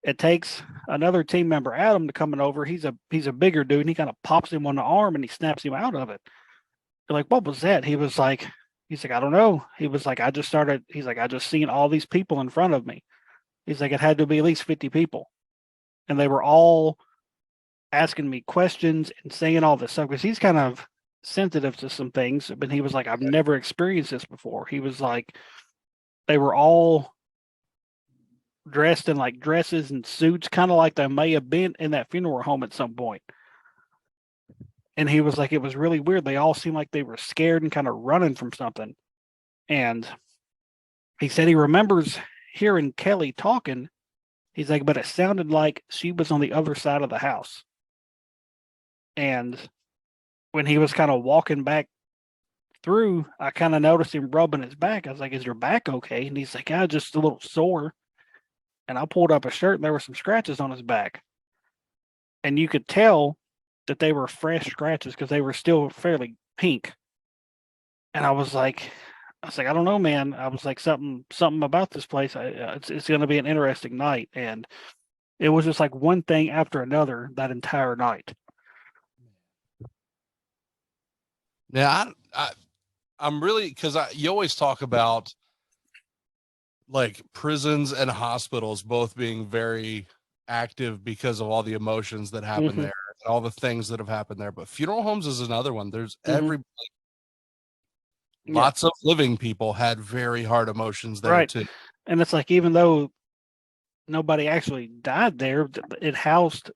it takes another team member, Adam, to coming over. He's a bigger dude, and he kind of pops him on the arm and he snaps him out of it. They're like, what was that? He's like, I don't know. He was like, I just seen all these people in front of me. He's like, it had to be at least 50 people. And they were all asking me questions and saying all this stuff because he's kind of sensitive to some things. But he was like, I've never experienced this before. He was like, they were all dressed in like dresses and suits, kind of like they may have been in that funeral home at some point. And he was like, it was really weird. They all seemed like they were scared and kind of running from something. And he said he remembers hearing Kelly talking. He's like, but it sounded like she was on the other side of the house. And when he was kind of walking back through, I kind of noticed him rubbing his back. I was like, is your back okay? And he's like, yeah, just a little sore. And I pulled up a shirt, and there were some scratches on his back. And you could tell that they were fresh scratches because they were still fairly pink. And I don't know, man. I was like, something about this place. It's going to be an interesting night. And it was just like one thing after another that entire night. Yeah, I'm really, because you always talk about like prisons and hospitals both being very active because of all the emotions that happen Mm-hmm. there and all the things that have happened there. But funeral homes is another one. There's Mm-hmm. Yeah, lots of living people had very hard emotions there right. too. And it's like, even though nobody actually died there, it housed,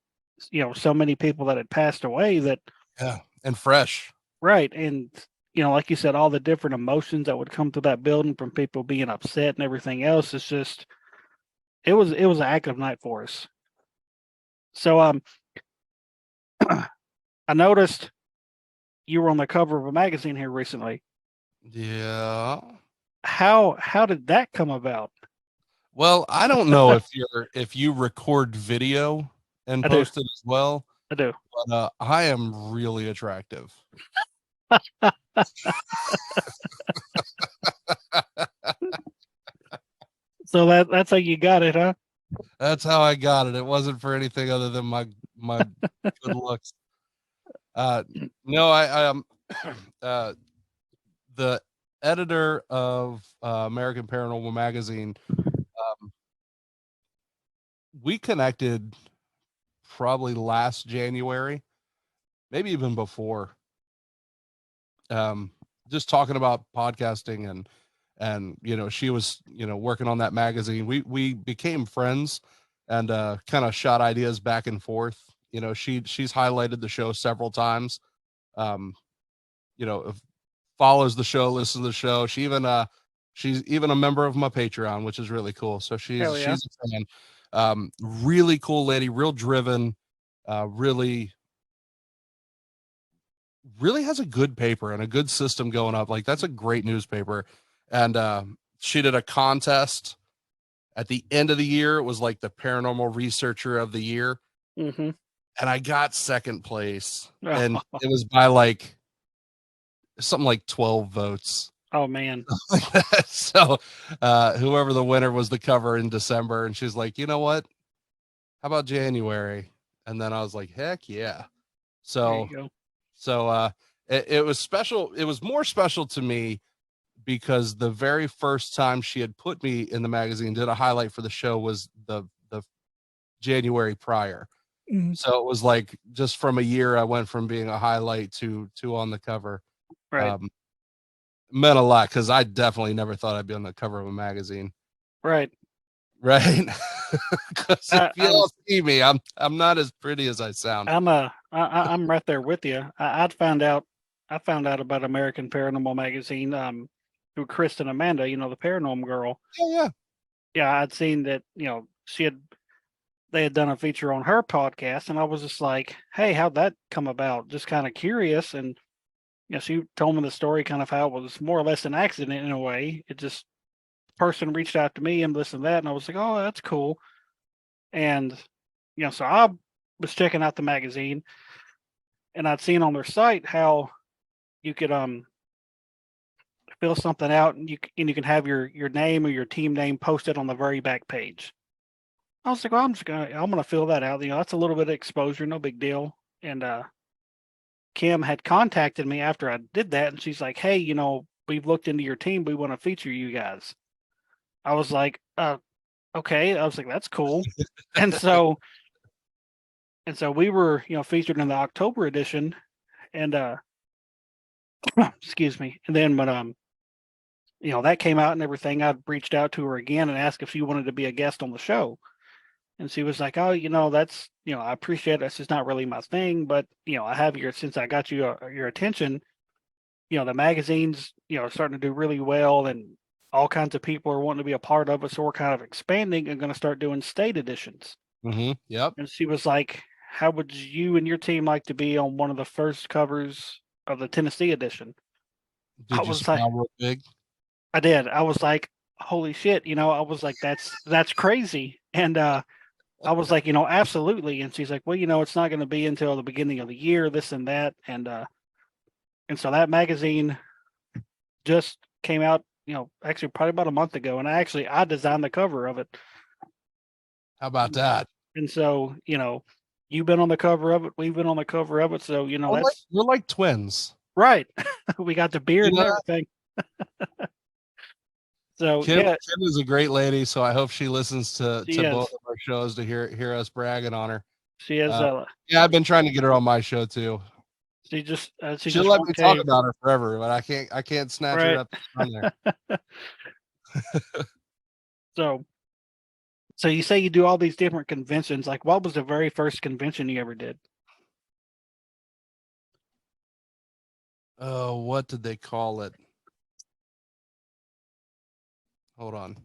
so many people that had passed away that, Yeah, and fresh. right. And, like you said, all the different emotions that would come through that building from people being upset and everything else. It's just, it was an active night for us. So, I noticed you were on the cover of a magazine here recently. Yeah. How did that come about? Well, I don't know if you record video and I do. post it as well, I do. but I am really attractive. So that's how you got it, huh? That's how I got it. It wasn't for anything other than my good looks. No, I am the editor of American Paranormal Magazine. We connected probably last January, maybe even before. Just talking about podcasting and she was working on that magazine. We became friends and kind of shot ideas back and forth. She's highlighted the show several times. um Follows the show, listens to the show. She's even a member of my Patreon, which is really cool. So Hell yeah. she's a fan. Really cool lady, real driven, really has a good paper and a good system going up. Like, that's a great newspaper. And she did a contest at the end of the year. It was like the paranormal researcher of the year. Mm-hmm. And I got second place. And it was by like something like 12 votes. Oh man. So whoever the winner was the cover in December. And she's like, you know what? How about January? And then I was like, heck yeah. There you go. So it was special. It was more special to me because the very first time she had put me in the magazine, did a highlight for the show, was the January prior. Mm-hmm. So it was like, just from a year, I went from being a highlight to on the cover. Right. Meant a lot, because I definitely never thought I'd be on the cover of a magazine. Right. Right. Because if you don't see me, I'm not as pretty as I sound. I'm right there with you. I found out about American Paranormal Magazine through Kristen Amanda, the Paranormal girl. Yeah. Yeah, I'd seen that, they had done a feature on her podcast, and I was just like, hey, how'd that come about? Just kind of curious. And she told me the story, kind of how it was more or less an accident in a way. It just, person reached out to me and this and that, and I was like, oh, that's cool. And so I was checking out the magazine, and I'd seen on their site how you could fill something out, and you can have your name or your team name posted on the very back page. I was like, well, I'm gonna fill that out. That's a little bit of exposure, no big deal. And Kim had contacted me after I did that, and she's like, hey, we've looked into your team. We want to feature you guys. I was like, okay. I was like, that's cool. and so we were, featured in the October edition, and excuse me. And then when that came out and everything, I reached out to her again and asked if she wanted to be a guest on the show. And she was like, oh, that's, I appreciate it. That's just not really my thing, but I have since I got your attention, the magazine's, starting to do really well, and all kinds of people are wanting to be a part of it. So we're kind of expanding and going to start doing state editions. Mm-hmm. Yep. And she was like, how would you and your team like to be on one of the first covers of the Tennessee edition? Did you smile real big? I did. I was like, holy shit. I was like, that's crazy. And I was like, absolutely. And she's like, well, it's not going to be until the beginning of the year, this and that. And so that magazine just came out, actually probably about a month ago. And I designed the cover of it. How about that? And so, you've been on the cover of it. We've been on the cover of it. So, we're like twins. Right. We got the beard and everything. So Kim is a great lady, so I hope she listens to both of our shows to hear us bragging on her. She is. Yeah, I've been trying to get her on my show too. She'll let me talk about her forever, but I can't snatch her up from there. So you say you do all these different conventions. Like, what was the very first convention you ever did? Oh, what did they call it? Hold on.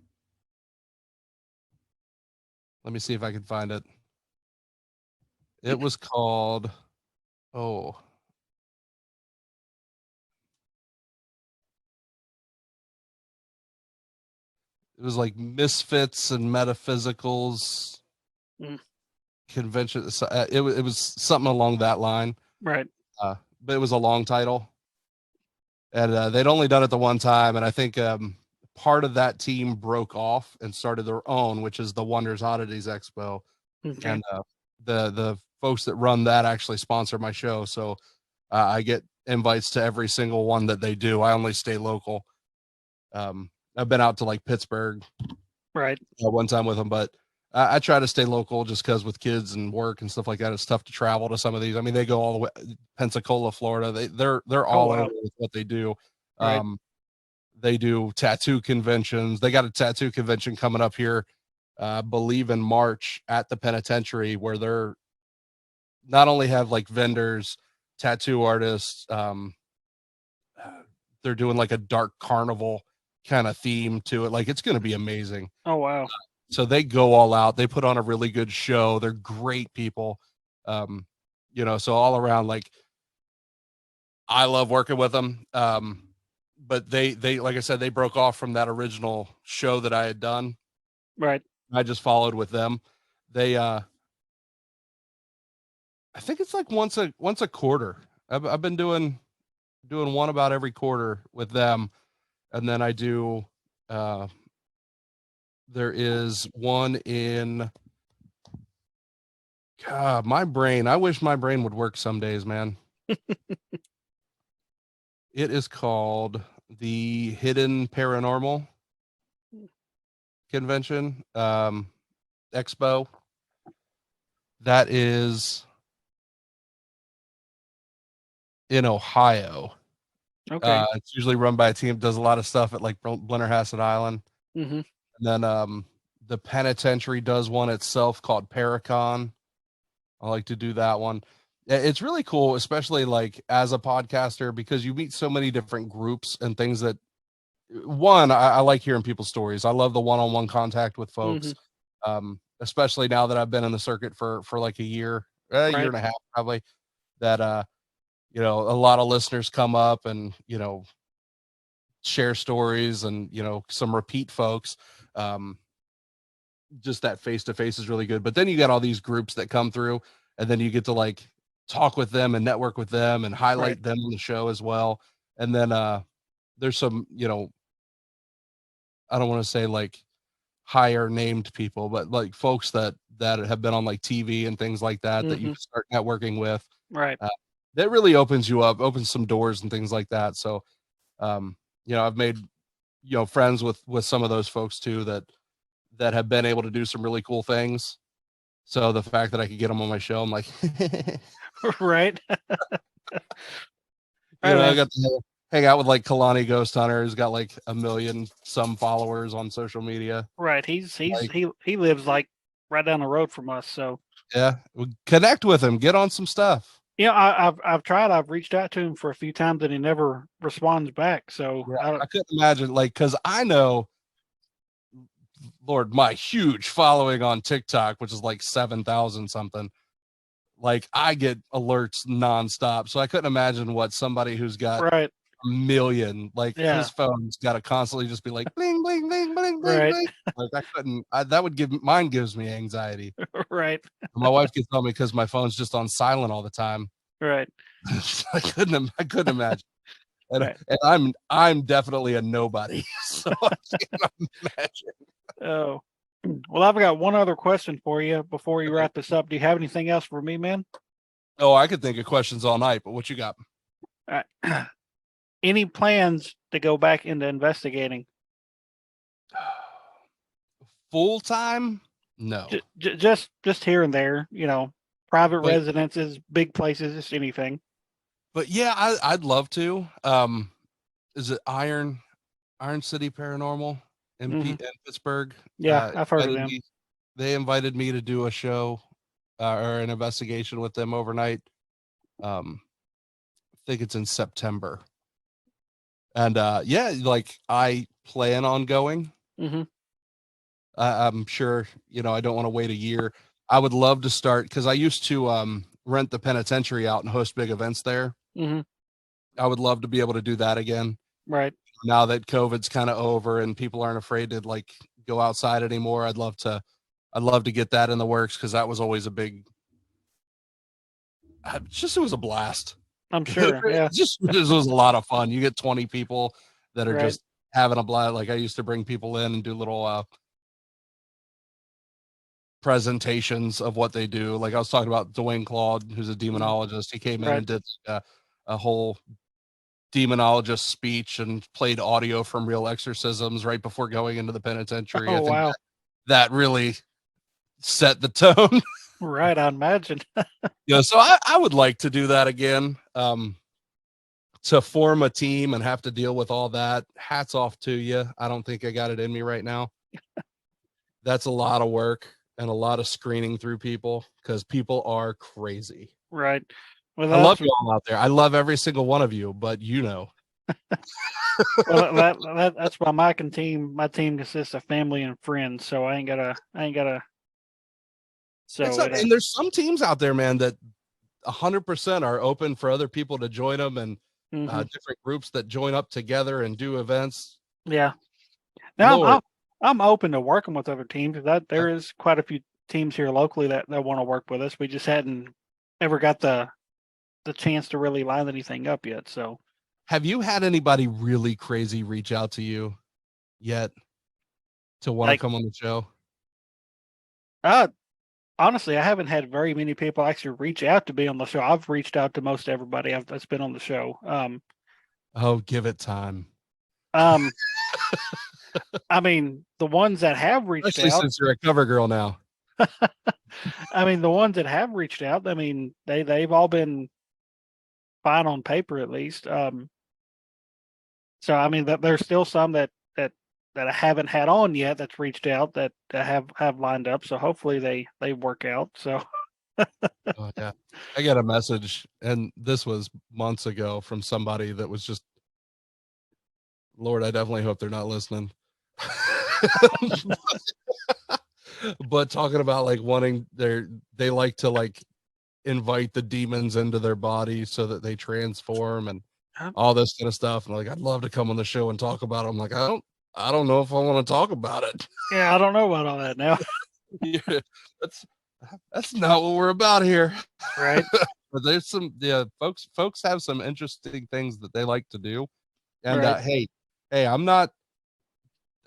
Let me see if I can find it. It was called, it was like Misfits and Metaphysicals convention. It was something along that line. Right. But it was a long title. And they'd only done it the one time. And I think part of that team broke off and started their own, which is the Wonders Oddities Expo. Okay. And the folks that run that actually sponsor my show. So I get invites to every single one that they do. I only stay local. I've been out to like Pittsburgh one time with them, but I try to stay local just because with kids and work and stuff like that, it's tough to travel to some of these. I mean, they go all the way Pensacola, Florida. They're all over with what they do. Right. They do tattoo conventions. They got a tattoo convention coming up here, I believe in March at the penitentiary, where they're not only have like vendors, tattoo artists. They're doing like a dark carnival kind of theme to it. Like, it's going to be amazing. Oh, wow. So they go all out. They put on a really good show. They're great people. So all around, like, I love working with them. But they, like I said, they broke off from that original show that I had done. Right. I just followed with them. They, I think it's like once a quarter. I've been doing one about every quarter with them. And then I do, there is one in my brain. I wish my brain would work some days, man. It is called the Hidden Paranormal Convention, Expo. That is in Ohio. Okay. It's usually run by a team that does a lot of stuff at like Blennerhassett Island. Mm-hmm. And then the penitentiary does one itself called Paracon. I like to do that one. It's really cool, especially like as a podcaster, because you meet so many different groups and things that I like hearing people's stories. I love the one-on-one contact with folks. Mm-hmm. Especially now that I've been in the circuit for like a year and a half, probably, that, a lot of listeners come up and, share stories and, some repeat folks. Just that face-to-face is really good. But then you got all these groups that come through, and then you get to like talk with them and network with them and highlight them on the show as well. And then there's some, I don't want to say like higher named people, but like folks that have been on like TV and things like that, that you can start networking with. Right. That really opens you up, opens some doors and things like that. So, I've made, friends with some of those folks too, that have been able to do some really cool things. So the fact that I could get them on my show, I'm like, right. I got to hang out with like Kalani Ghost Hunter, who's got like 1 million some followers on social media. Right. He lives like right down the road from us. So yeah, connect with him, get on some stuff. Yeah, I've tried. I've reached out to him for a few times and he never responds back. So I couldn't imagine, like, because I know, Lord, my huge following on TikTok, which is like 7,000 something. Like, I get alerts nonstop. So I couldn't imagine what somebody who's got a million. Like Yeah. his phone's got to constantly just be like bling bling bling bling bling Right. bling. Like I couldn't. That would give mine gives me anxiety. Right. My wife gets on me because my phone's just on silent all the time. Right. I couldn't imagine. And, Right. and I'm definitely a nobody, so I can't imagine. Oh, well, I've got one other question for you before we Okay. wrap this up. Do you have anything else for me, man? Oh, I could think of questions all night, but what you got? All right. Any plans to go back into investigating? Full time? No. Just here and there, private But residences, big places, just anything. but yeah, I'd love to. Is it Iron City Paranormal in Hmm. in Pittsburgh? Yeah, I've heard of Invited them. me. They invited me to do a show or an investigation with them overnight. I think it's in September. And yeah, like I plan on going. Hmm. I'm sure, I don't want to wait a year. I would love to start because I used to rent the penitentiary out and host big events there. Hmm. I would love to be able to do that again Right. now that COVID's kind of over and people aren't afraid to like go outside anymore. I'd love to get that in the works because that was always a big. It was a blast. I'm sure. Yeah. This was a lot of fun. You get 20 people that are Right. just having a blast. Like I used to bring people in and do little presentations of what they do. Like I was talking about Dwayne Claude, who's a demonologist. He came in Right. and did a whole demonologist speech and played audio from real exorcisms right before going into the penitentiary. I Oh, think wow. that really set the tone. Right. I imagine. So I would like to do that again. To form a team and have to deal with all that. Hats off to you. I don't think I got it in me right now. That's a lot of work and a lot of screening through people because people are crazy. Right. Well, I love you all out there. I love every single one of you, but well, that's why my team consists of family and friends. So I ain't gotta. So and there's some teams out there, man, that 100% are open for other people to join them and mhm. different groups that join up together and do events. Yeah. Now Lord, I'm open to working with other teams. That there is quite a few teams here locally that want to work with us. We just hadn't ever got the chance to really line anything up yet. So have you had anybody really crazy reach out to you yet to want to like come on the show? honestly, I haven't had very many people actually reach out to be on the show. I've reached out to most everybody that's been on the show. Oh, give it time. Um, I mean, the ones that have reached Especially out, since you're a cover girl now. I mean, the ones that have reached out, I mean, they've all been fine on paper at least. So I mean, that there's still some that I haven't had on yet that's reached out that have lined up. So hopefully they work out. So Oh yeah. I got a message, and this was months ago from somebody that was just, Lord, I definitely hope they're not listening. But talking about like they like to like invite the demons into their body so that they transform and all this kind of stuff. And like, I'd love to come on the show and talk about it. I'm like, I don't know if I want to talk about it. yeah, I don't know about all that now. Yeah, that's not what we're about here. Right. But there's folks have some interesting things that they like to do. And Right. hey, I'm not,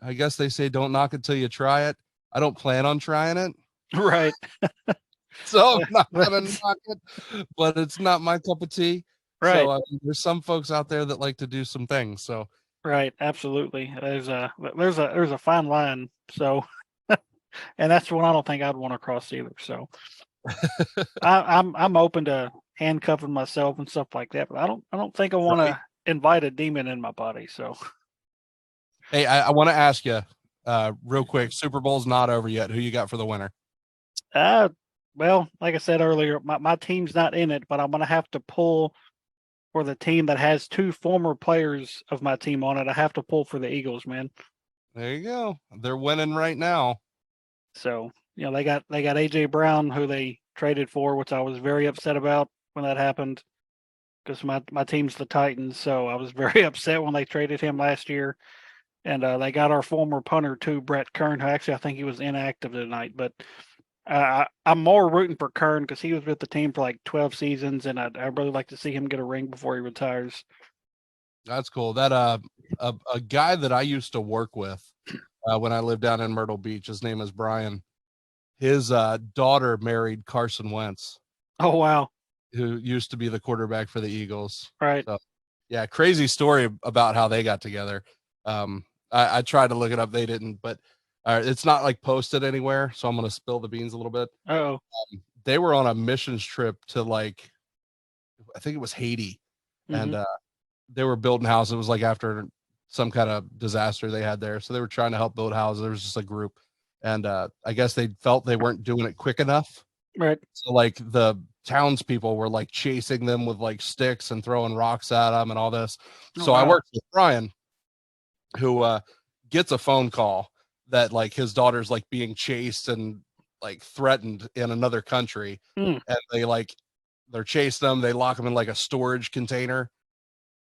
I guess they say don't knock it till you try it. I don't plan on trying it. Right. So I'm not gonna knock it, but it's not my cup of tea. Right. So there's some folks out there that like to do some things. So Right. Absolutely. There's a fine line. So, and that's one I don't think I'd want to cross either. So I'm open to handcuffing myself and stuff like that, but I don't think I want right. to invite a demon in my body. So Hey, I want to ask you real quick. Super Bowl's not over yet. Who you got for the winner? well, like I said earlier, my team's not in it, but I'm gonna have to pull for the team that has two former players of my team on it. I have to pull for the Eagles, man. There you go. They're winning right now. So, they got AJ Brown, who they traded for, which I was very upset about when that happened, because my team's the Titans. So I was very upset when they traded him last year. And they got our former punter too, Brett Kern, who actually I think he was inactive tonight. But I'm more rooting for Kern because he was with the team for like 12 seasons, and I'd really like to see him get a ring before he retires. That's cool. That a guy that I used to work with when I lived down in Myrtle Beach, his name is Brian. His daughter married Carson Wentz, Oh wow! who used to be the quarterback for the Eagles. Right. So, yeah, crazy story about how they got together. I tried to look it up, they didn't, but it's not like posted anywhere, so I'm gonna spill the beans a little bit. Oh. They were on a missions trip to like, I think it was Haiti, and they were building houses. It was like after some kind of disaster they had there, so they were trying to help build houses. There was just a group, and I guess they felt they weren't doing it quick enough. Right. So like the townspeople were like chasing them with like sticks and throwing rocks at them and all this. So I worked with Brian, who gets a phone call that like his daughter's like being chased and like threatened in another country, and they're chasing them. They lock them in like a storage container,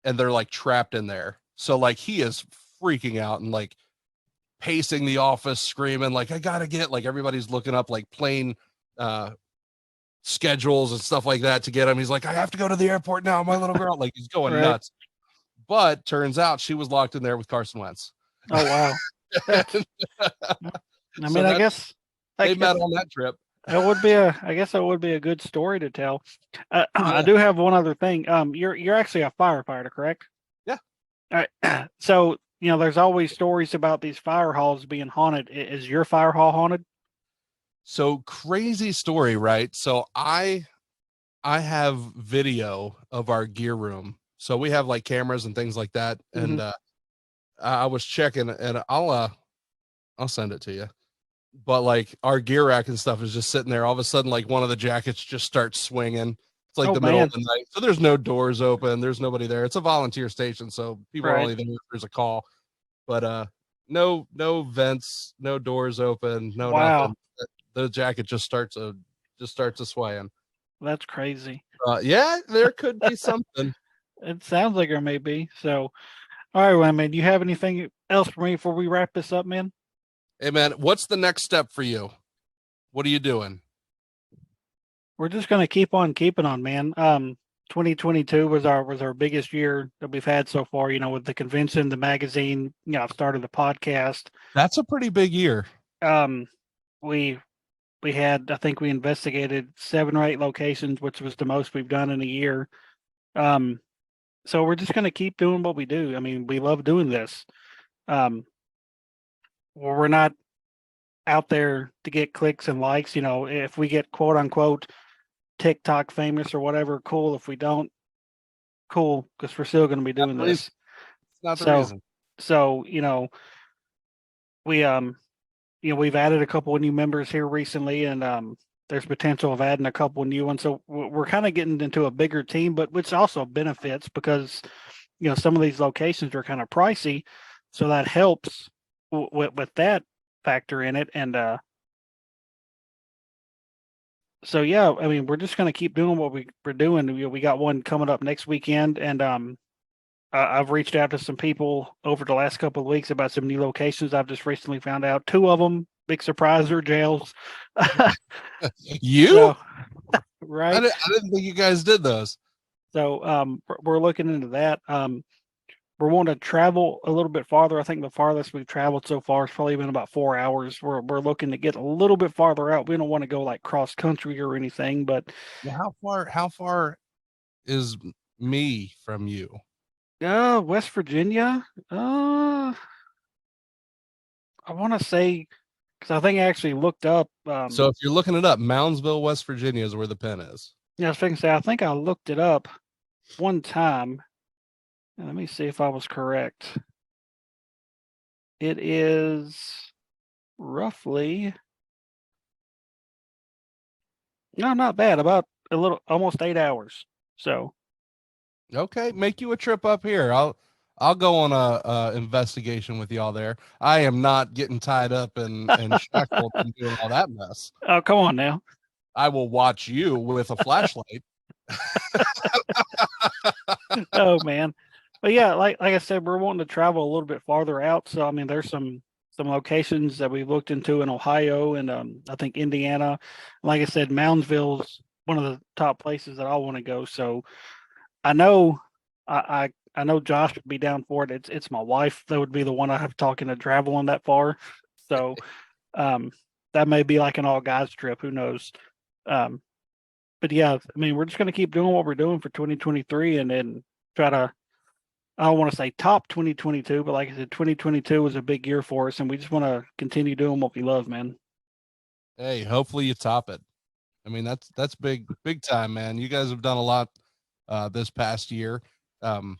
and they're like trapped in there. So like he is freaking out and like pacing the office, screaming like, I gotta get, like everybody's looking up like plane schedules and stuff like that to get him. He's like, I have to go to the airport now, my little girl. Like he's going nuts. But turns out she was locked in there with Carson Wentz. Oh wow! I mean, I guess they met on that trip. That would be I guess that would be a good story to tell. I do have one other thing. You're actually a firefighter, correct? Yeah. All right. So there's always stories about these fire halls being haunted. Is your fire hall haunted? So crazy story, right? So I have video of our gear room. So we have like cameras and things like that, and I was checking, and I'll send it to you. But like our gear rack and stuff is just sitting there. All of a sudden, like one of the jackets just starts swinging. It's like the middle of the night, so there's no doors open. There's nobody there. It's a volunteer station, so people are only there if there's a call. But no vents, no doors open, no nothing. The jacket just starts a swaying. That's crazy. Yeah, there could be something. It sounds like there may be. So, all right, well, man, do you have anything else for me before we wrap this up, man? Hey, man, what's the next step for you? What are you doing? We're just gonna keep on keeping on, man. 2022 was our biggest year that we've had so far. With the convention, the magazine. I've started the podcast. That's a pretty big year. We had, I think we investigated 7 or 8 locations, which was the most we've done in a year. So we're just going to keep doing what we do. I mean, we love doing this. We're not out there to get clicks and likes. If we get quote unquote TikTok famous or whatever, cool. If we don't, cool, because we're still going to be doing this. It's not the reason. So, we've added a couple of new members here recently, and there's potential of adding a couple of new ones. So we're kind of getting into a bigger team, but which also benefits because, some of these locations are kind of pricey. So that helps with that factor in it. And so, yeah, I mean, we're just going to keep doing what we're doing. We got one coming up next weekend, and I've reached out to some people over the last couple of weeks about some new locations. I've just recently found out 2 of them, big surprise, are jails. Right? I didn't think you guys did those. So we're looking into that. We're wanting to travel a little bit farther. I think the farthest we've traveled so far has probably been about 4 hours. We're looking to get a little bit farther out. We don't want to go like cross country or anything, but how far is me from you? West Virginia. I want to say, because I think I actually looked up. So if you're looking it up, Moundsville, West Virginia is where the pen is. Yeah, I was thinking, I think I looked it up one time. Let me see if I was correct. It is roughly, no, not bad. About almost 8 hours. So, okay, make you a trip up here. I'll go on a investigation with y'all there. I am not getting tied up and shackled and doing all that mess. Oh, come on now. I will watch you with a flashlight. Oh man. But yeah, like I said, we're wanting to travel a little bit farther out. So I mean, there's some locations that we've looked into in Ohio and I think Indiana. Like I said, Moundsville's one of the top places that I want to go. So I know I know Josh would be down for it. It's my wife that would be the one I have talking to traveling that far. So um that may be like an all guys trip, who knows. Um but yeah, I mean, we're just going to keep doing what we're doing for 2023 and then try to, I don't want to say top 2022, but like I said, 2022 was a big year for us, and we just want to continue doing what we love, man. Hey, hopefully you top it. I mean, that's big time, man. You guys have done a lot this past year. Oh,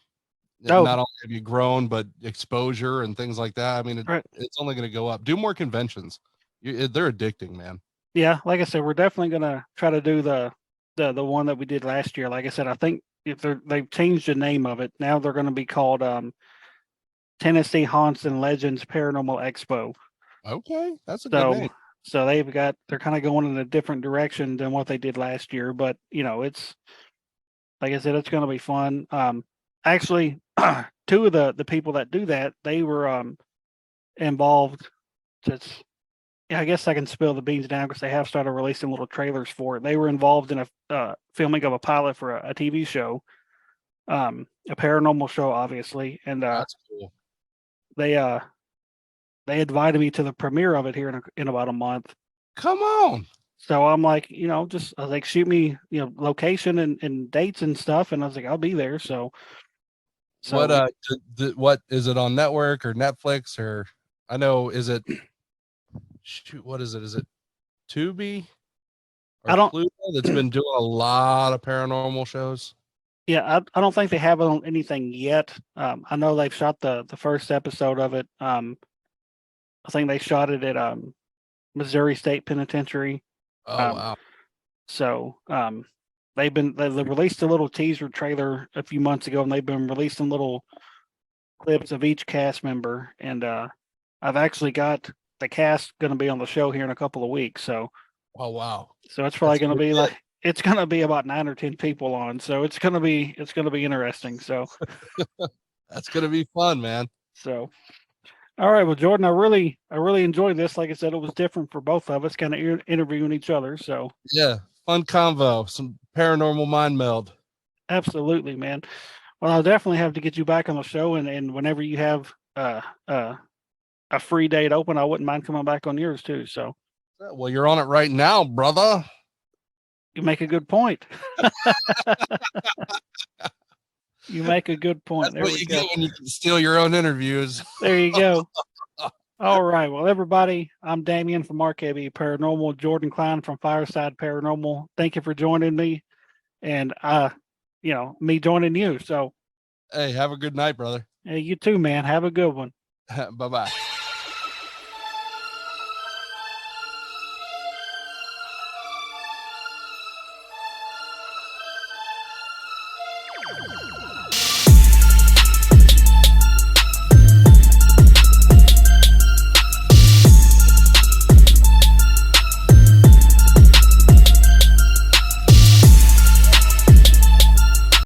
Not only have you grown, but exposure and things like that. I mean, right. it's only going to go up. Do more conventions. They're addicting, man. Yeah, like I said, we're definitely going to try to do the one that we did last year. Like I said, I think if they've changed the name of it now, they're going to be called Tennessee Haunts and Legends Paranormal Expo. Okay, that's a good So name. so they're kind of going in a different direction than what they did last year, but it's like I said, it's going to be fun. Actually, two of the people that do that, they were involved. Just yeah, I guess I can spill the beans now because they have started releasing little trailers for it. They were involved in a filming of a pilot for a TV show, a paranormal show, obviously, and That's cool. they they invited me to the premiere of it here in about a month. Come on. So I'm like, just I was like, shoot me, location and dates and stuff, and I was like, I'll be there. So What we, what is it on network or Netflix or I know is it shoot, what is it? Is it Tubi I or don't, Pluto that's been doing a lot of paranormal shows? yeah, I don't think they have it on anything yet. I know they've shot the first episode of it. I think they shot it at Missouri State Penitentiary. Oh Um, wow. so they released a little teaser trailer a few months ago, and they've been releasing little clips of each cast member. And I've actually got the cast going to be on the show here in a couple of weeks. So Oh wow. it's probably going to be like it's going to be about 9 or 10 people on. So it's going to be interesting. So That's gonna be fun, man. so. All right, well, Jordan, I really enjoyed this. Like I said, it was different for both of us, kind of interviewing each other. So, Yeah, fun convo, some paranormal mind meld. absolutely, man. Well, I'll definitely have to get you back on the show, and whenever you have a free date open, I wouldn't mind coming back on yours too. So, Well, you're on it right now, brother. you make a good point. You make a good point. That's There what we you go. get when you can steal your own interviews. There you go. All right. Well, everybody, I'm Damien from RKB Paranormal, Jordan Cline from Fireside Paranormal. Thank you for joining me, and me joining you. So, Hey, have a good night, brother. hey, you too, man. Have a good one. Bye bye.